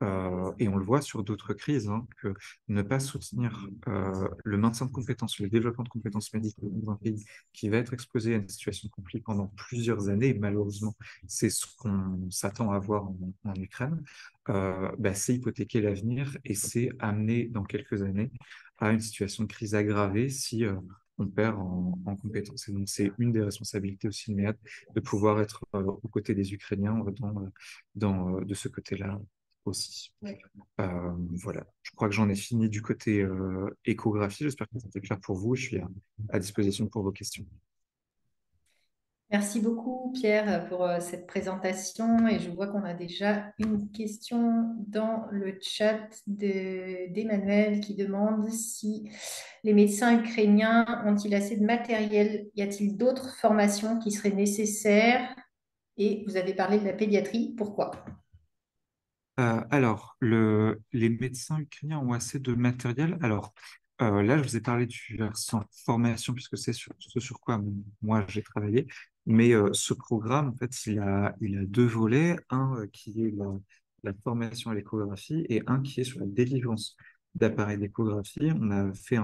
et on le voit sur d'autres crises, hein, que ne pas soutenir le maintien de compétences, le développement de compétences médicales dans un pays qui va être exposé à une situation de conflit pendant plusieurs années, et malheureusement, c'est ce qu'on s'attend à voir en Ukraine, bah, c'est hypothéquer l'avenir et c'est amener dans quelques années à une situation de crise aggravée si on perd en compétences. Et donc, c'est une des responsabilités aussi de MEAD de pouvoir être aux côtés des Ukrainiens de ce côté-là aussi. Voilà, je crois que j'en ai fini du côté échographie. J'espère que c'était clair pour vous. Je suis à disposition pour vos questions. Merci beaucoup, Pierre, pour cette présentation. Et je vois qu'on a déjà une question dans le chat d'Emmanuel qui demande si les médecins ukrainiens ont-ils assez de matériel? Y a-t-il d'autres formations qui seraient nécessaires? Et vous avez parlé de la pédiatrie. Pourquoi? Alors, les médecins ukrainiens ont assez de matériel. Alors, là, je vous ai parlé du versant formation, puisque c'est ce sur quoi moi j'ai travaillé. Mais ce programme, en fait, il a 2 volets. Un qui est la formation à l'échographie et un qui est sur la délivrance d'appareils d'échographie. On a fait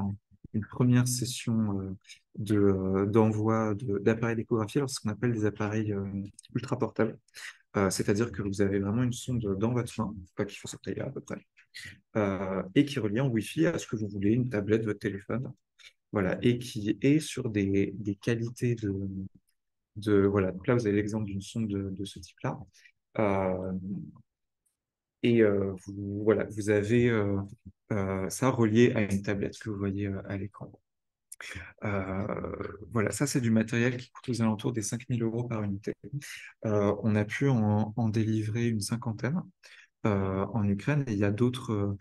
une première session d'envoi d'appareils d'échographie, alors ce qu'on appelle des appareils ultra portables. C'est-à-dire que vous avez vraiment une sonde dans votre main, pas qu'il faut sortir à peu près, et qui relie en Wi-Fi à ce que vous voulez, une tablette, votre téléphone, voilà, et qui est sur des qualités voilà. Donc là, vous avez l'exemple d'une sonde de ce type-là. Euh, et voilà, vous avez ça relié à une tablette que vous voyez à l'écran. Voilà, ça c'est du matériel qui coûte aux alentours des 5 000 € par unité. On a pu en délivrer une cinquantaine en Ukraine et il y a d'autres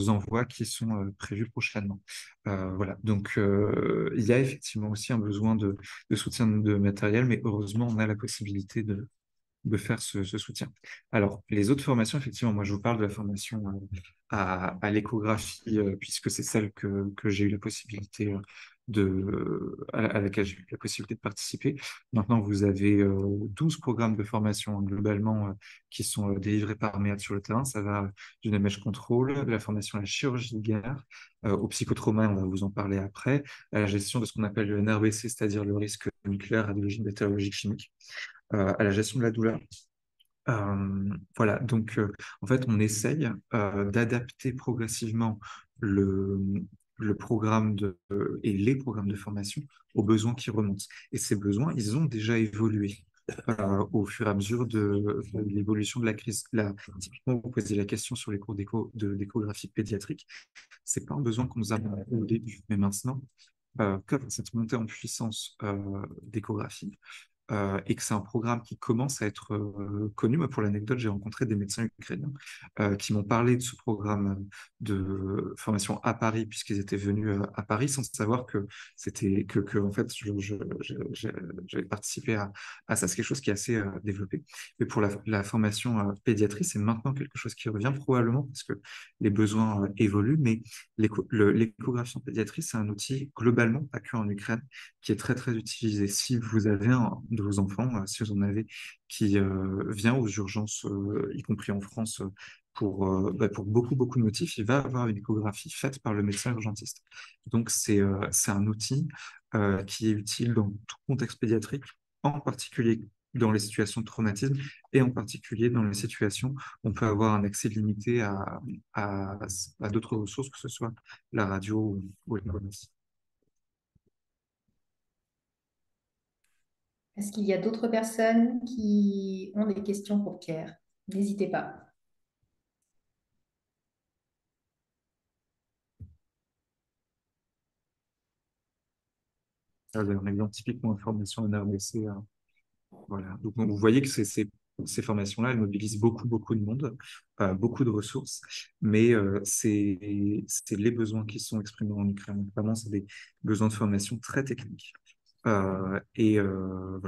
envois qui sont prévus prochainement. Voilà, donc il y a effectivement aussi un besoin de soutien de matériel, mais heureusement on a la possibilité de faire ce soutien. Alors, les autres formations, effectivement, moi je vous parle de la formation à l'échographie, puisque c'est celle que j'ai eu la possibilité à laquelle j'ai eu la possibilité de participer. Maintenant, vous avez 12 programmes de formation globalement qui sont délivrés par MEAD sur le terrain. Ça va du damage control, de la formation à la chirurgie de guerre, au psychotrauma, on va vous en parler après, à la gestion de ce qu'on appelle le NRBC, c'est-à-dire le risque nucléaire, radiologique, bactériologique, chimique, à la gestion de la douleur. Voilà, donc en fait, on essaye d'adapter progressivement le, le programme et les programmes de formation aux besoins qui remontent. Et ces besoins, ils ont déjà évolué au fur et à mesure de l'évolution de la crise. Là, typiquement, vous posez la question sur les cours d'échographie pédiatrique. C'est pas un besoin qu'on nous a au début, mais maintenant, comme cette montée en puissance d'échographie, et que c'est un programme qui commence à être connu. Moi, pour l'anecdote, j'ai rencontré des médecins ukrainiens qui m'ont parlé de ce programme de formation à Paris, puisqu'ils étaient venus à Paris sans savoir que c'était en fait, j'avais participé à ça. C'est quelque chose qui est assez développé. Mais pour la formation pédiatrie, c'est maintenant quelque chose qui revient probablement parce que les besoins évoluent, mais l'échographie en pédiatrie, c'est un outil globalement, pas que en Ukraine, qui est très très utilisé. Si vous avez un de vos enfants, si vous en avez qui vient aux urgences, y compris en France, pour beaucoup de motifs, il va avoir une échographie faite par le médecin urgentiste. Donc c'est un outil qui est utile dans tout contexte pédiatrique, en particulier dans les situations de traumatisme et en particulier dans les situations où on peut avoir un accès limité à, à d'autres ressources, que ce soit la radio ou l'économie. Est-ce qu'il y a d'autres personnes qui ont des questions pour Pierre? N'hésitez pas. Un exemple typiquement une formation en RBC. Voilà. Donc, vous voyez que ces formations-là, elles mobilisent beaucoup de monde, beaucoup de ressources, mais c'est les besoins qui sont exprimés en Ukraine. Donc, vraiment, c'est des besoins de formation très techniques. Voilà,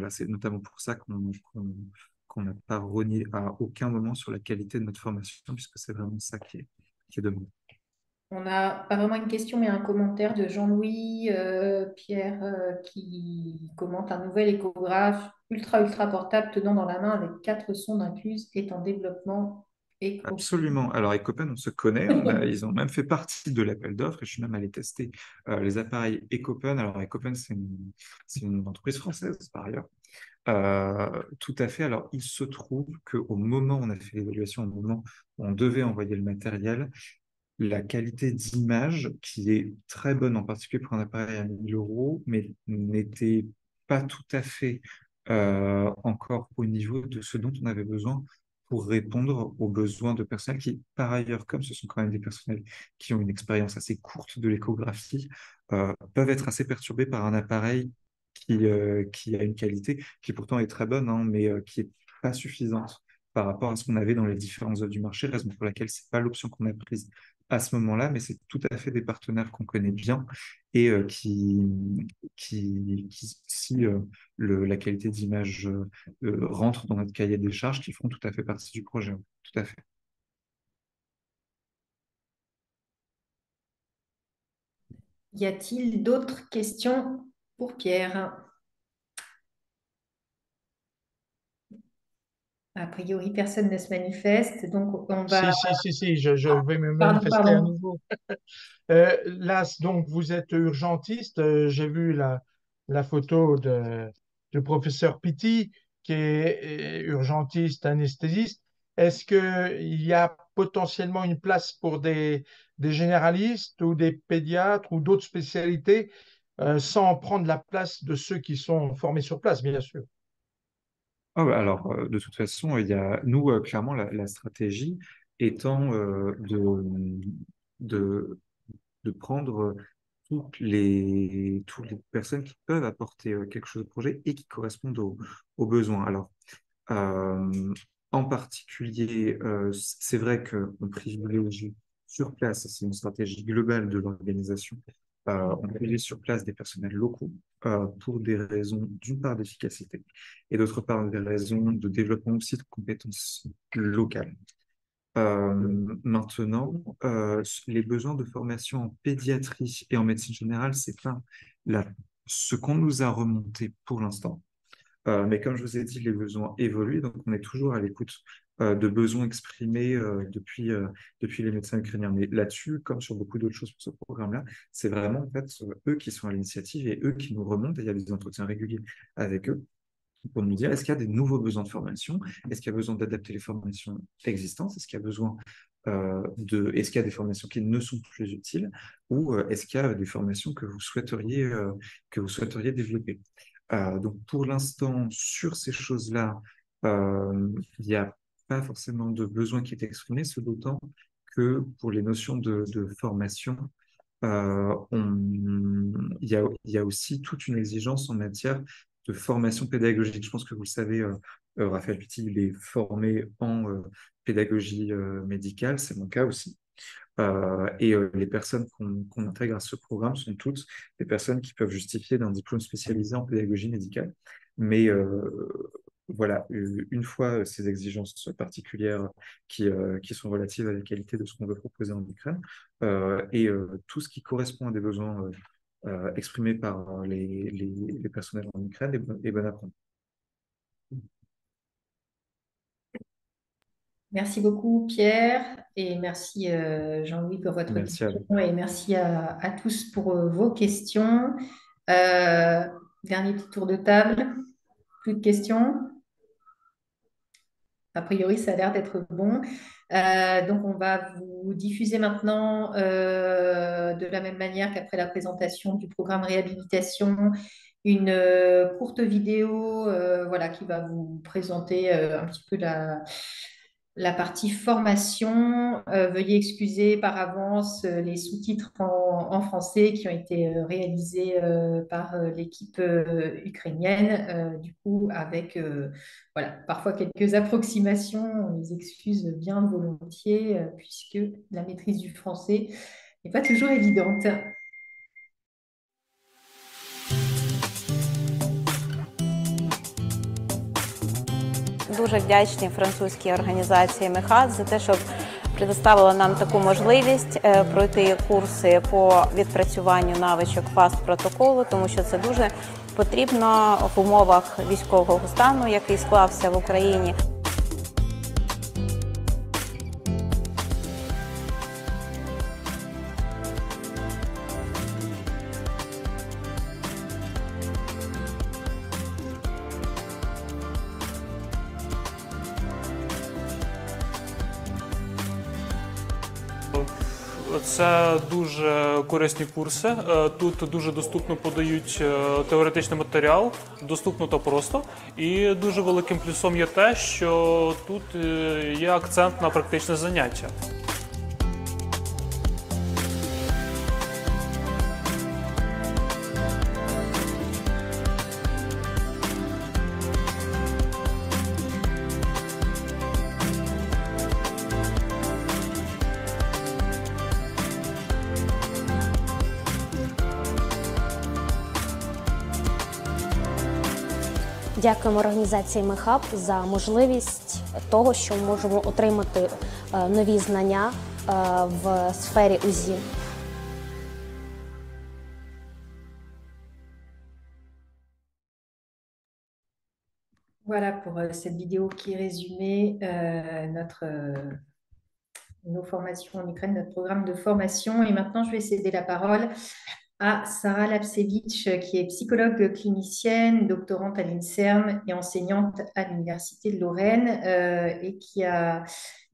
c'est notamment pour ça qu'on n'a pas renié à aucun moment sur la qualité de notre formation, puisque c'est vraiment ça qui est demandé. On n'a pas vraiment une question, mais un commentaire de Jean-Louis Pierre qui commente un nouvel échographe ultra portable tenant dans la main avec 4 sondes incluses est en développement et Absolument. Alors, Ecopen, on se connaît. Ils ont même fait partie de l'appel d'offres et je suis même allé tester les appareils Ecopen. Alors, Ecopen, c'est une entreprise française, par ailleurs. Tout à fait. Alors, il se trouve qu'au moment où on a fait l'évaluation, au moment où on devait envoyer le matériel, la qualité d'image, qui est très bonne, en particulier pour un appareil à 1000 euros, mais n'était pas tout à fait encore au niveau de ce dont on avait besoin pour répondre aux besoins de personnel qui, par ailleurs, comme ce sont quand même des personnels qui ont une expérience assez courte de l'échographie, peuvent être assez perturbés par un appareil qui a une qualité qui pourtant est très bonne, hein, mais qui est pas suffisante par rapport à ce qu'on avait dans les différentes zones du marché, raison pour laquelle c'est pas l'option qu'on a prise à ce moment-là, mais c'est tout à fait des partenaires qu'on connaît bien et si la qualité d'image rentre dans notre cahier des charges, qui feront tout à fait partie du projet. Tout à fait. Y a-t-il d'autres questions pour Pierre? A priori, personne ne se manifeste, donc on va... Si, je vais me Pardon, manifester à pardon. nouveau. Là, donc, vous êtes urgentiste. J'ai vu la photo du professeur Pitti, qui est urgentiste, anesthésiste. Est-ce qu'il y a potentiellement une place pour des généralistes ou des pédiatres ou d'autres spécialités, sans prendre la place de ceux qui sont formés sur place, bien sûr? Ah ouais, alors, de toute façon, il y a, nous, clairement, la stratégie étant de, de prendre toutes les personnes qui peuvent apporter quelque chose au projet et qui correspondent aux besoins. Alors, euh, en particulier, c'est vrai qu'on privilégie sur place, c'est une stratégie globale de l'organisation, on privilégie sur place des personnels locaux pour des raisons d'une part d'efficacité et d'autre part des raisons de développement aussi de compétences locales. Maintenant, les besoins de formation en pédiatrie et en médecine générale, c'est pas ce qu'on nous a remonté pour l'instant. Mais comme je vous ai dit, les besoins évoluent, donc on est toujours à l'écoute de besoins exprimés depuis les médecins ukrainiens. Mais là-dessus, comme sur beaucoup d'autres choses pour ce programme-là, c'est vraiment en fait eux qui sont à l'initiative et eux qui nous remontent. Et il y a des entretiens réguliers avec eux pour nous dire est-ce qu'il y a des nouveaux besoins de formation? Est-ce qu'il y a besoin d'adapter les formations existantes? Est-ce qu'il y a besoin est-ce qu'il y a des formations qui ne sont plus utiles? Ou est-ce qu'il y a des formations que vous souhaiteriez développer? Donc pour l'instant, sur ces choses-là, il n'y a pas forcément de besoin qui est exprimé, ce d'autant que pour les notions de formation, il y a aussi toute une exigence en matière de formation pédagogique. Je pense que vous le savez, Raphaël Pitti, il est formé en pédagogie médicale, c'est mon cas aussi. Les personnes qu'on intègre à ce programme sont toutes des personnes qui peuvent justifier d'un diplôme spécialisé en pédagogie médicale. Mais voilà, une fois ces exigences particulières qui sont relatives à la qualité de ce qu'on veut proposer en Ukraine, tout ce qui correspond à des besoins exprimés par les personnels en Ukraine est bon à prendre. Merci beaucoup, Pierre, et merci, Jean-Louis, pour votre Merci à question, vous. et merci à tous pour vos questions. Euh, Dernier petit tour de table. Plus de questions? A priori, ça a l'air d'être bon. Donc, on va vous diffuser maintenant, de la même manière qu'après la présentation du programme réhabilitation, une courte vidéo, voilà, qui va vous présenter un petit peu la partie formation. Veuillez excuser par avance les sous-titres en français qui ont été réalisés par l'équipe ukrainienne, du coup, avec voilà, parfois quelques approximations. On les excuse bien volontiers, puisque la maîtrise du français n'est pas toujours évidente. Дуже вдячні французькій організації МЕХАТ за те, що предоставила нам таку можливість пройти курси по відпрацюванню навичок FAST-протоколу, тому що це дуже потрібно в умовах військового стану, який склався в Україні. Це дуже корисні курси. Тут дуже доступно подають теоретичний матеріал, доступно та просто. І дуже великим плюсом є те, що тут є акцент на практичне заняття. Дякуємо організації МЕХАП за можливість того, що ми можемо отримати нові знання в сфері УЗІ. Voilà pour cette vidéo qui résumait nos formations en Ukraine, notre programme de formation. Et maintenant, je vais céder la parole à Sarah Lapsevich, qui est psychologue clinicienne, doctorante à l'INSERM et enseignante à l'Université de Lorraine, et qui a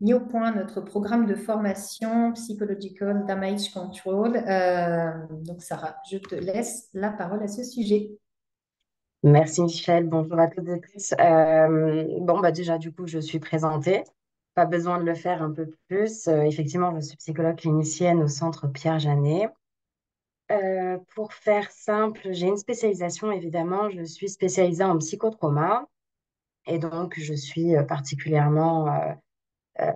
mis au point notre programme de formation Psychological Damage Control. Donc, Sarah, je te laisse la parole à ce sujet. Merci Michel, bonjour à toutes et tous. Déjà du coup je suis présentée, pas besoin de le faire un peu plus. Effectivement, je suis psychologue clinicienne au centre Pierre-Janet. Pour faire simple, j'ai une spécialisation évidemment, je suis spécialisée en psychotrauma et donc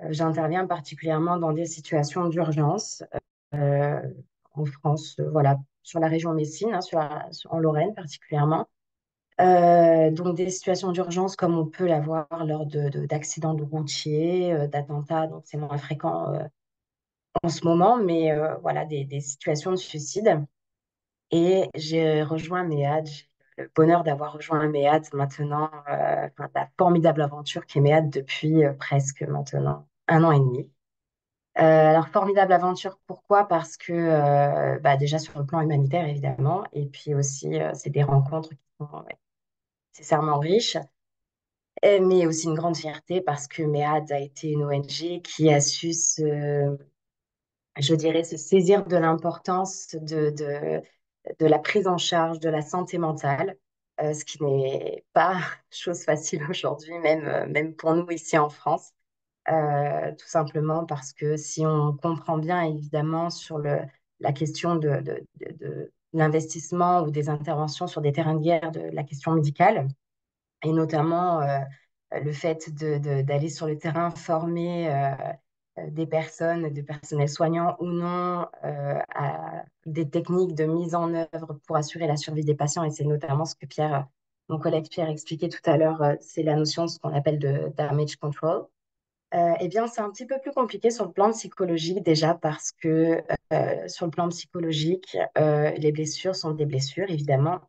j'interviens particulièrement dans des situations d'urgence en France, voilà, sur la région Messine, hein, en Lorraine particulièrement. Donc des situations d'urgence comme on peut l'avoir lors d'accidents de routiers, d'attentats, donc c'est moins fréquent en ce moment, mais voilà, des situations de suicide. Et j'ai rejoint MEAD, j'ai le bonheur d'avoir rejoint MEAD maintenant, la formidable aventure qui est MEAD depuis presque maintenant 1 an et demi. Alors, formidable aventure, pourquoi? Parce que déjà sur le plan humanitaire, évidemment, et puis aussi, c'est des rencontres qui sont nécessairement riches, mais aussi une grande fierté parce que MEAD a été une ONG qui a su je dirais, se saisir de l'importance de la prise en charge de la santé mentale, ce qui n'est pas chose facile aujourd'hui, même pour nous ici en France. Tout simplement parce que si on comprend bien évidemment sur la question de l'investissement ou des interventions sur des terrains de guerre de la question médicale, et notamment le fait d'aller sur le terrain former des personnes, des personnels soignants ou non, à des techniques de mise en œuvre pour assurer la survie des patients. Et c'est notamment ce que Pierre, mon collègue Pierre, expliquait tout à l'heure, c'est la notion de ce qu'on appelle de damage control. Eh bien, c'est un petit peu plus compliqué sur le plan psychologique déjà parce que sur le plan psychologique, les blessures sont des blessures, évidemment,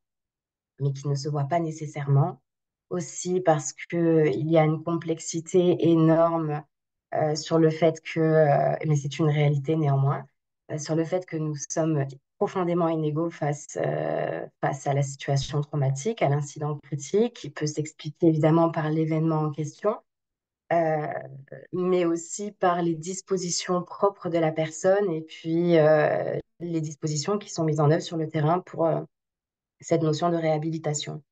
mais qui ne se voient pas nécessairement. Aussi parce qu'il y a une complexité énorme sur le fait que, mais c'est une réalité néanmoins, sur le fait que nous sommes profondément inégaux face à la situation traumatique, à l'incident critique, qui peut s'expliquer évidemment par l'événement en question, euh, mais aussi par les dispositions propres de la personne et puis les dispositions qui sont mises en œuvre sur le terrain pour cette notion de réhabilitation.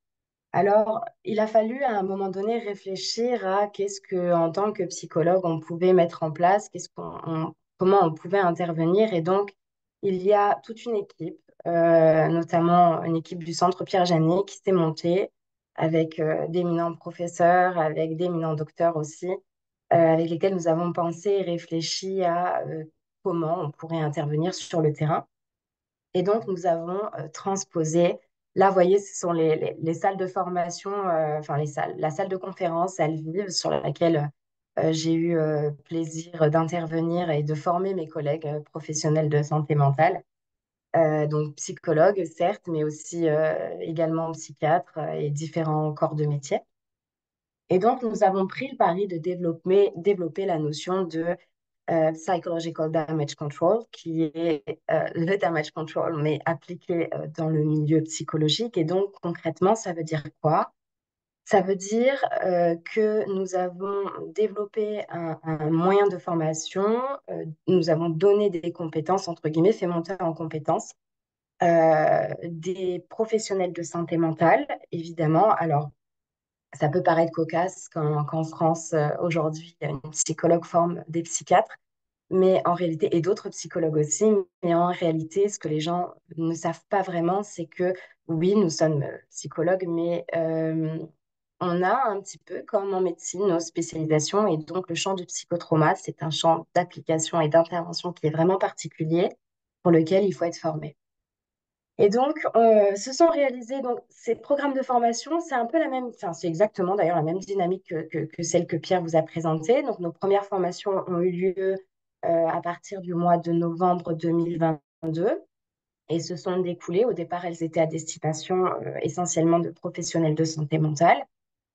Alors, il a fallu à un moment donné réfléchir à qu'est-ce que, en tant que psychologue, on pouvait mettre en place, comment on pouvait intervenir. Et donc, il y a toute une équipe, notamment une équipe du Centre Pierre-Janet, qui s'est montée avec d'éminents professeurs, avec d'éminents docteurs aussi, avec lesquels nous avons pensé et réfléchi à comment on pourrait intervenir sur le terrain. Et donc, nous avons transposé. Là, vous voyez, ce sont les salles de formation, enfin les salles, la salle de conférence à Lviv, sur laquelle j'ai eu plaisir d'intervenir et de former mes collègues professionnels de santé mentale. Donc, psychologues, certes, mais aussi également psychiatres et différents corps de métier. Et donc, nous avons pris le pari de développer la notion de psychological damage control, qui est le damage control, mais appliqué dans le milieu psychologique. Et donc, concrètement, ça veut dire quoi? Ça veut dire que nous avons développé un moyen de formation, nous avons donné des compétences, entre guillemets, fait monter en compétences des professionnels de santé mentale, évidemment. Alors, ça peut paraître cocasse qu'en France, aujourd'hui, une psychologue forme des psychiatres. Mais en réalité, et d'autres psychologues aussi, mais en réalité, ce que les gens ne savent pas vraiment, c'est que oui, nous sommes psychologues, mais on a un petit peu, comme en médecine, nos spécialisations. Et donc, le champ du psychotrauma, c'est un champ d'application et d'intervention qui est vraiment particulier, pour lequel il faut être formé. Et donc, se sont réalisés donc, ces programmes de formation, c'est un peu la même, enfin, c'est exactement d'ailleurs la même dynamique que celle que Pierre vous a présentée. Donc, nos premières formations ont eu lieu à partir du mois de novembre 2022 et se sont découlées. Au départ, elles étaient à destination essentiellement de professionnels de santé mentale.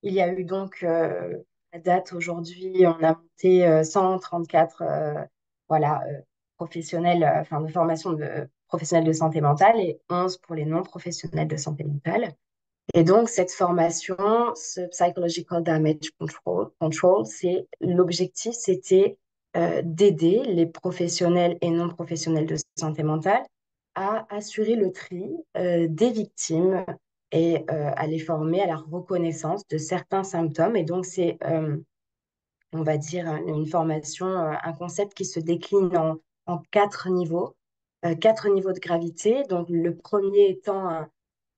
Il y a eu donc, à date aujourd'hui, on a monté 134 voilà, professionnels, enfin, de formation de professionnels de santé mentale et 11 pour les non-professionnels de santé mentale. Et donc, cette formation, ce Psychological Damage Control, c'est l'objectif, c'était d'aider les professionnels et non professionnels de santé mentale à assurer le tri des victimes et à les former à la reconnaissance de certains symptômes. Et donc, c'est, on va dire, une formation, un concept qui se décline en 4 niveaux de gravité. Donc, le premier étant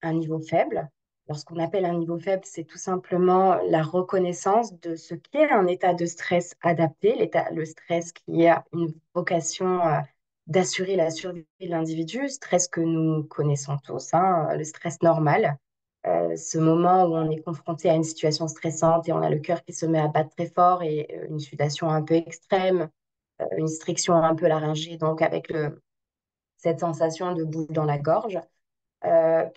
un niveau faible. Alors, ce qu'on appelle un niveau faible, c'est tout simplement la reconnaissance de ce qu'est un état de stress adapté, le stress qui a une vocation d'assurer la survie de l'individu, stress que nous connaissons tous, hein, le stress normal. Ce moment où on est confronté à une situation stressante et on a le cœur qui se met à battre très fort et une sudation un peu extrême, une striction un peu laryngée, donc avec cette sensation de boule dans la gorge.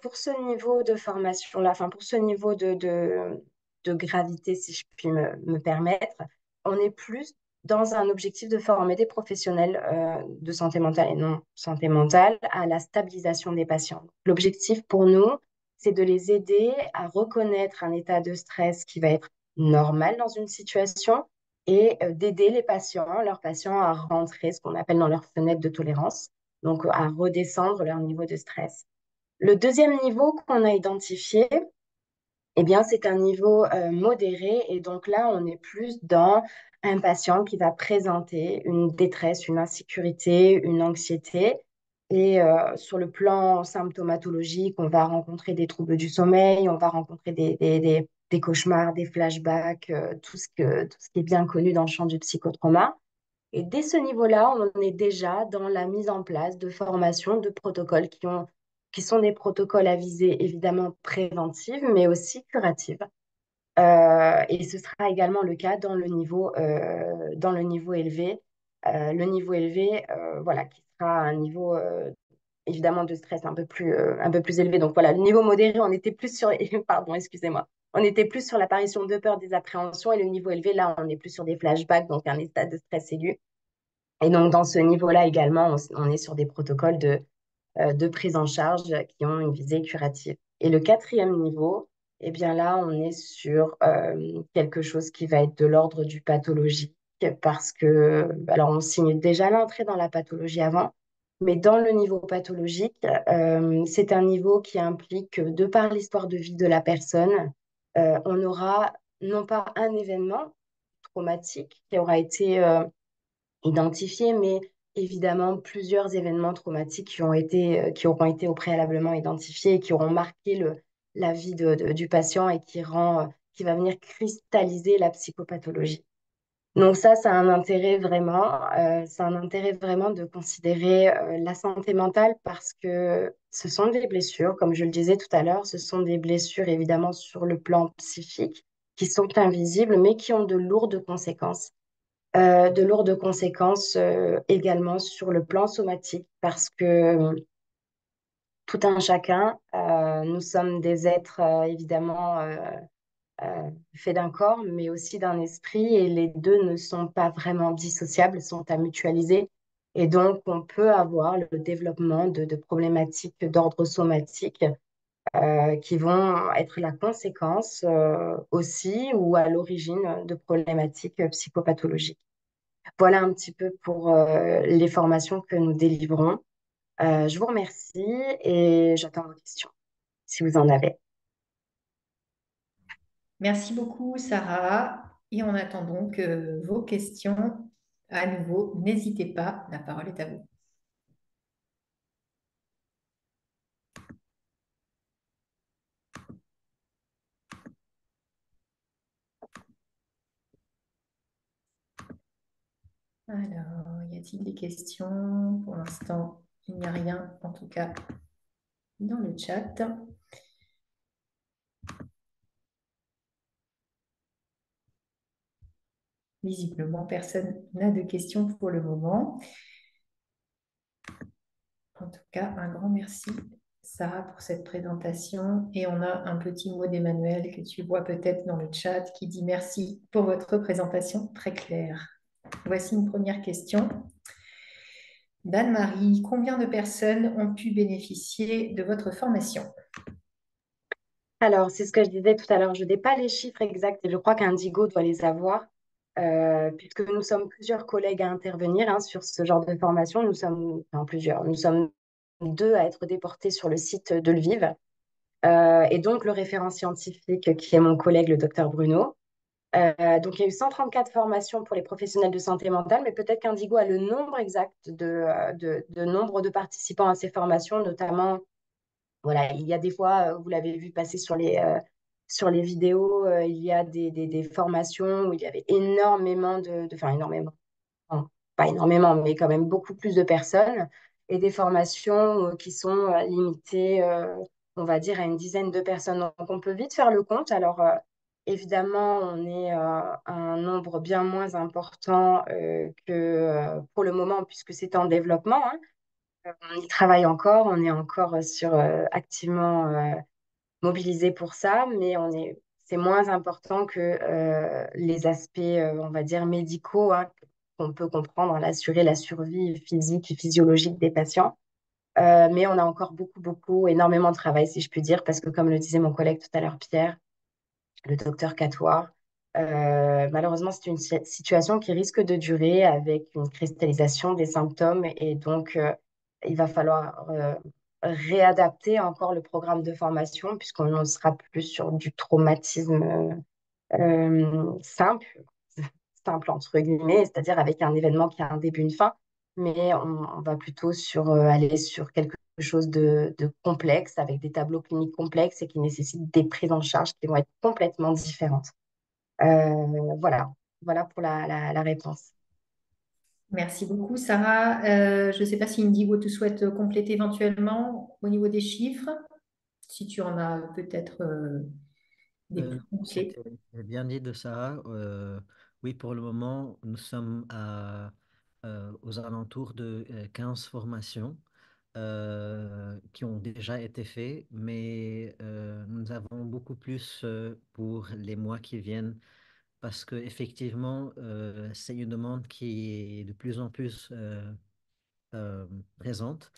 Pour ce niveau de formation-là, enfin pour ce niveau de gravité, si je puis me permettre, on est plus dans un objectif de former des professionnels de santé mentale et non santé mentale à la stabilisation des patients. L'objectif pour nous, c'est de les aider à reconnaître un état de stress qui va être normal dans une situation et d'aider leurs patients à rentrer, ce qu'on appelle dans leur fenêtre de tolérance, donc à redescendre leur niveau de stress. Le deuxième niveau qu'on a identifié, eh bien, c'est un niveau modéré. Et donc là, on est plus dans un patient qui va présenter une détresse, une insécurité, une anxiété. Et sur le plan symptomatologique, on va rencontrer des troubles du sommeil, on va rencontrer des cauchemars, des flashbacks, tout ce qui est bien connu dans le champ du psychotrauma. Et dès ce niveau-là, on est déjà dans la mise en place de formations, de protocoles qui sont des protocoles à visée évidemment préventive, mais aussi curative. Et ce sera également le cas dans le niveau élevé. Le niveau élevé, voilà, qui sera un niveau évidemment de stress un peu plus élevé. Donc voilà, le niveau modéré, on était plus sur, pardon, excusez-moi, on était plus sur l'apparition de peur, des appréhensions, et le niveau élevé, là, on est plus sur des flashbacks, donc un état de stress aigu. Et donc dans ce niveau-là également, on est sur des protocoles de prise en charge qui ont une visée curative. Et le quatrième niveau, eh bien là, on est sur quelque chose qui va être de l'ordre du pathologique parce que, alors on signe déjà l'entrée dans la pathologie avant, mais dans le niveau pathologique, c'est un niveau qui implique que de par l'histoire de vie de la personne, on aura non pas un événement traumatique qui aura été identifié, mais évidemment plusieurs événements traumatiques qui auront été au préalablement identifiés et qui auront marqué la vie du patient et qui va venir cristalliser la psychopathologie. Donc ça a un intérêt c'est un intérêt vraiment de considérer la santé mentale parce que ce sont des blessures, comme je le disais tout à l'heure, ce sont des blessures évidemment sur le plan psychique qui sont invisibles mais qui ont de lourdes conséquences également sur le plan somatique parce que tout un chacun, nous sommes des êtres évidemment faits d'un corps, mais aussi d'un esprit et les deux ne sont pas vraiment dissociables, sont à mutualiser. Et donc, on peut avoir le développement de problématiques d'ordre somatique qui vont être la conséquence aussi ou à l'origine de problématiques psychopathologiques. Voilà un petit peu pour les formations que nous délivrons. Je vous remercie et j'attends vos questions, si vous en avez. Merci beaucoup, Sarah. Et en attendant que vos questions, à nouveau, n'hésitez pas, la parole est à vous. Alors, y a-t-il des questions? Pour l'instant, il n'y a rien, en tout cas, dans le chat. Visiblement, personne n'a de questions pour le moment. En tout cas, un grand merci, Sarah, pour cette présentation. Et on a un petit mot d'Emmanuel que tu vois peut-être dans le chat qui dit merci pour votre présentation très claire. Voici une première question d'Anne-Marie. Combien de personnes ont pu bénéficier de votre formation? Alors, c'est ce que je disais tout à l'heure. Je n'ai pas les chiffres exacts et je crois qu'Indigo doit les avoir, puisque nous sommes plusieurs collègues à intervenir sur ce genre de formation. Nous sommes, enfin, plusieurs. Nous sommes deux à être déportés sur le site de Lviv. Et donc, le référent scientifique qui est mon collègue, le docteur Bruno. Donc, il y a eu 134 formations pour les professionnels de santé mentale, mais peut-être qu'Indigo a le nombre exact de nombre de participants à ces formations, notamment, voilà, il y a des fois, vous l'avez vu passer sur les vidéos, il y a des formations où il y avait énormément enfin énormément, non, pas énormément, mais quand même beaucoup plus de personnes, et des formations qui sont limitées, on va dire, à une dizaine de personnes. Donc, on peut vite faire le compte. Alors, évidemment, on est un nombre bien moins important que pour le moment, puisque c'est en développement, hein. On y travaille encore, on est encore activement mobilisé pour ça, mais c'est moins important que les aspects, on va dire, médicaux, hein, qu'on peut comprendre, assurer la survie physique et physiologique des patients. Mais on a encore énormément de travail, si je puis dire, parce que comme le disait mon collègue tout à l'heure, Pierre, le docteur Catoir, malheureusement, c'est une situation qui risque de durer avec une cristallisation des symptômes et donc il va falloir réadapter encore le programme de formation puisqu'on ne sera plus sur du traumatisme simple, simple entre guillemets, c'est-à-dire avec un événement qui a un début, une fin. mais on va plutôt aller sur quelque chose de complexe, avec des tableaux cliniques complexes et qui nécessitent des prises en charge qui vont être complètement différentes. Voilà, voilà pour la réponse. Merci beaucoup, Sarah. Je ne sais pas si Indigo te souhaite compléter éventuellement au niveau des chiffres, si tu en as peut-être des plus Non, complets. c'était bien dit de Sarah. Oui, pour le moment, nous sommes aux alentours de 15 formations qui ont déjà été faites, mais nous avons beaucoup plus pour les mois qui viennent parce que effectivement, c'est une demande qui est de plus en plus présente.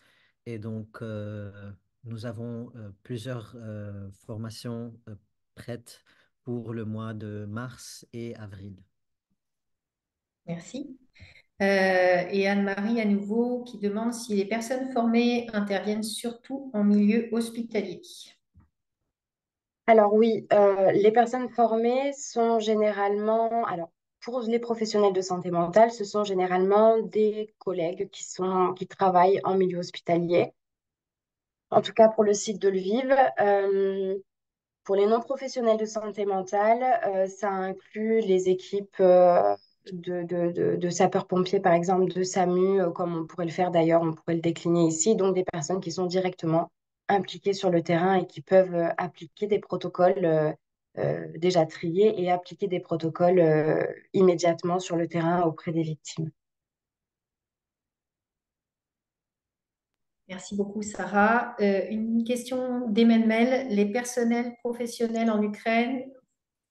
Et donc, nous avons plusieurs formations prêtes pour le mois de mars et avril. Merci. Et Anne-Marie, à nouveau, qui demande si les personnes formées interviennent surtout en milieu hospitalier. Alors oui, les personnes formées sont généralement, alors pour les professionnels de santé mentale, ce sont généralement des collègues qui travaillent en milieu hospitalier. En tout cas pour le site de Lviv. Pour les non-professionnels de santé mentale, ça inclut les équipes de sapeurs-pompiers, par exemple, de SAMU, comme on pourrait le faire d'ailleurs, on pourrait le décliner ici. Donc, des personnes qui sont directement impliquées sur le terrain et qui peuvent appliquer des protocoles déjà triés et appliquer des protocoles immédiatement sur le terrain auprès des victimes. Merci beaucoup, Sarah. Une question d'Emmanuel. Les personnels professionnels en Ukraine,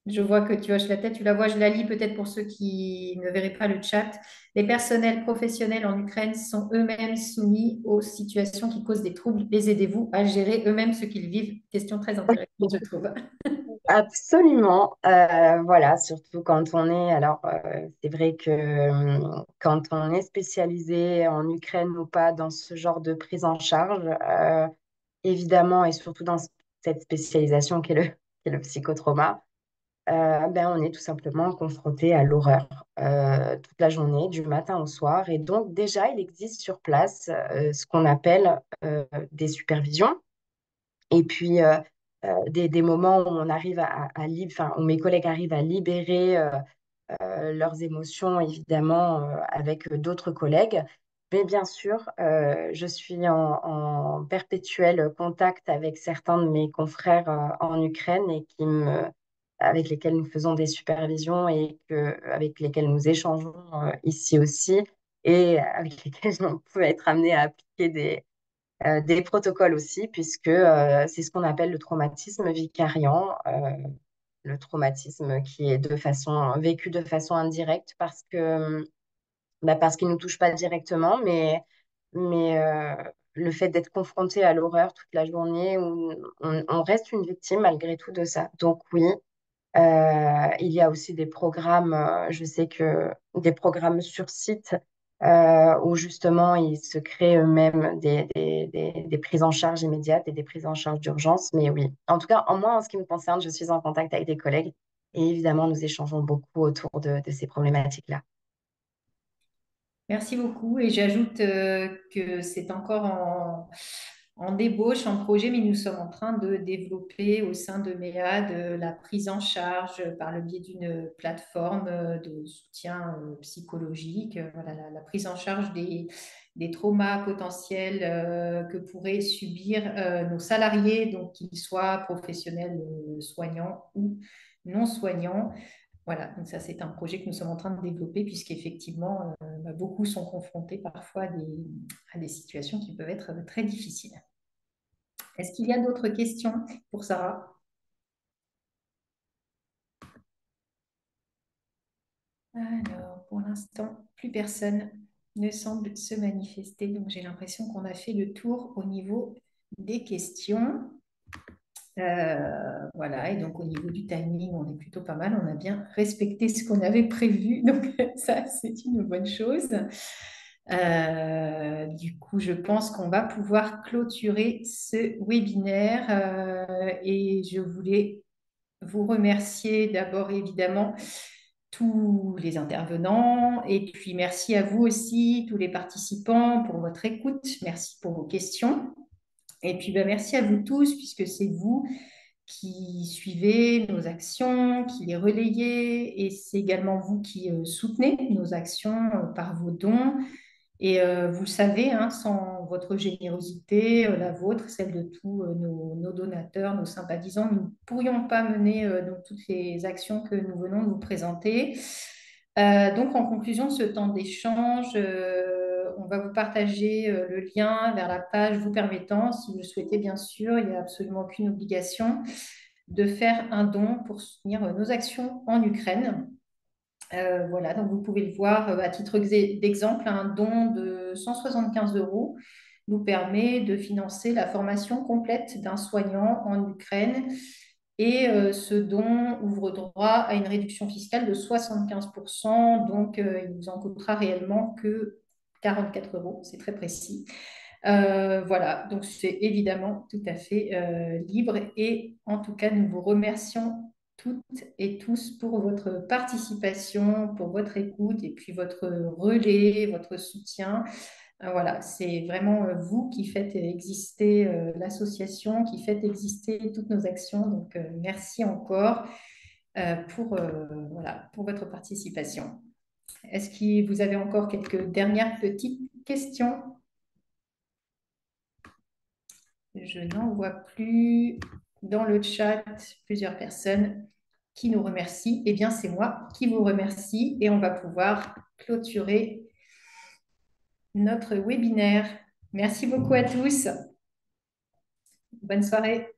je vois que tu hoches la tête, tu la vois, je la lis peut-être pour ceux qui ne verraient pas le chat. Les personnels professionnels en Ukraine sont eux-mêmes soumis aux situations qui causent des troubles. Les aidez-vous à gérer eux-mêmes ce qu'ils vivent? Question très intéressante, je trouve. Absolument, voilà, surtout quand on est, alors c'est vrai que quand on est spécialisé en Ukraine ou pas dans ce genre de prise en charge, évidemment, et surtout dans cette spécialisation qui est le psychotrauma, ben, on est tout simplement confronté à l'horreur toute la journée, du matin au soir. Et donc déjà, il existe sur place ce qu'on appelle des supervisions. Et puis, des moments où on arrive enfin, où mes collègues arrivent à libérer leurs émotions, évidemment, avec d'autres collègues. Mais bien sûr, je suis en perpétuel contact avec certains de mes confrères en Ukraine et avec lesquels nous faisons des supervisions et avec lesquels nous échangeons ici aussi et avec lesquels on peut être amené à appliquer des protocoles aussi, puisque c'est ce qu'on appelle le traumatisme vicariant, le traumatisme qui est vécu de façon indirecte parce qu'il ne nous touche pas directement, mais le fait d'être confronté à l'horreur toute la journée, on reste une victime malgré tout de ça. Donc oui, il y a aussi des programmes, je sais que des programmes sur site où justement ils se créent eux-mêmes des prises en charge immédiates et des prises en charge d'urgence. Mais oui, en tout cas, moi, en ce qui me concerne, je suis en contact avec des collègues et évidemment, nous échangeons beaucoup autour de ces problématiques-là. Merci beaucoup. Et j'ajoute que c'est encore en débauche, en projet, mais nous sommes en train de développer au sein de MEAD la prise en charge par le biais d'une plateforme de soutien psychologique, voilà, la prise en charge des traumas potentiels que pourraient subir nos salariés, donc qu'ils soient professionnels soignants ou non soignants. Voilà, donc ça c'est un projet que nous sommes en train de développer puisqu'effectivement, beaucoup sont confrontés parfois à des situations qui peuvent être très difficiles. Est-ce qu'il y a d'autres questions pour Sarah? Alors, pour l'instant, plus personne ne semble se manifester, donc j'ai l'impression qu'on a fait le tour au niveau des questions. Voilà, et donc au niveau du timing, on est plutôt pas mal. On a bien respecté ce qu'on avait prévu, donc ça, c'est une bonne chose. Du coup, je pense qu'on va pouvoir clôturer ce webinaire et je voulais vous remercier d'abord évidemment tous les intervenants. Et puis, merci à vous aussi, tous les participants, pour votre écoute. Merci pour vos questions. Et puis, merci à vous tous, puisque c'est vous qui suivez nos actions, qui les relayez, et c'est également vous qui soutenez nos actions par vos dons. Et vous le savez, hein, sans votre générosité, la vôtre, celle de tous nos donateurs, nos sympathisants, nous ne pourrions pas mener donc, toutes les actions que nous venons de vous présenter. Donc, en conclusion de ce temps d'échange, on va vous partager le lien vers la page vous permettant, si vous le souhaitez bien sûr, il n'y a absolument aucune obligation, de faire un don pour soutenir nos actions en Ukraine. Voilà, donc vous pouvez le voir à titre d'exemple, un don de 175 € nous permet de financer la formation complète d'un soignant en Ukraine. Et ce don ouvre droit à une réduction fiscale de 75%, donc il ne vous en coûtera réellement que 44 €, c'est très précis. Voilà, donc c'est évidemment tout à fait libre. Et en tout cas, nous vous remercions toutes et tous pour votre participation, pour votre écoute et puis votre relais, votre soutien. Voilà, c'est vraiment vous qui faites exister l'association, qui faites exister toutes nos actions. Donc, merci encore voilà, pour votre participation. Est-ce que vous avez encore quelques dernières petites questions? Je n'en vois plus dans le chat plusieurs personnes qui nous remercient. Eh bien, c'est moi qui vous remercie et on va pouvoir clôturer notre webinaire. Merci beaucoup à tous. Bonne soirée.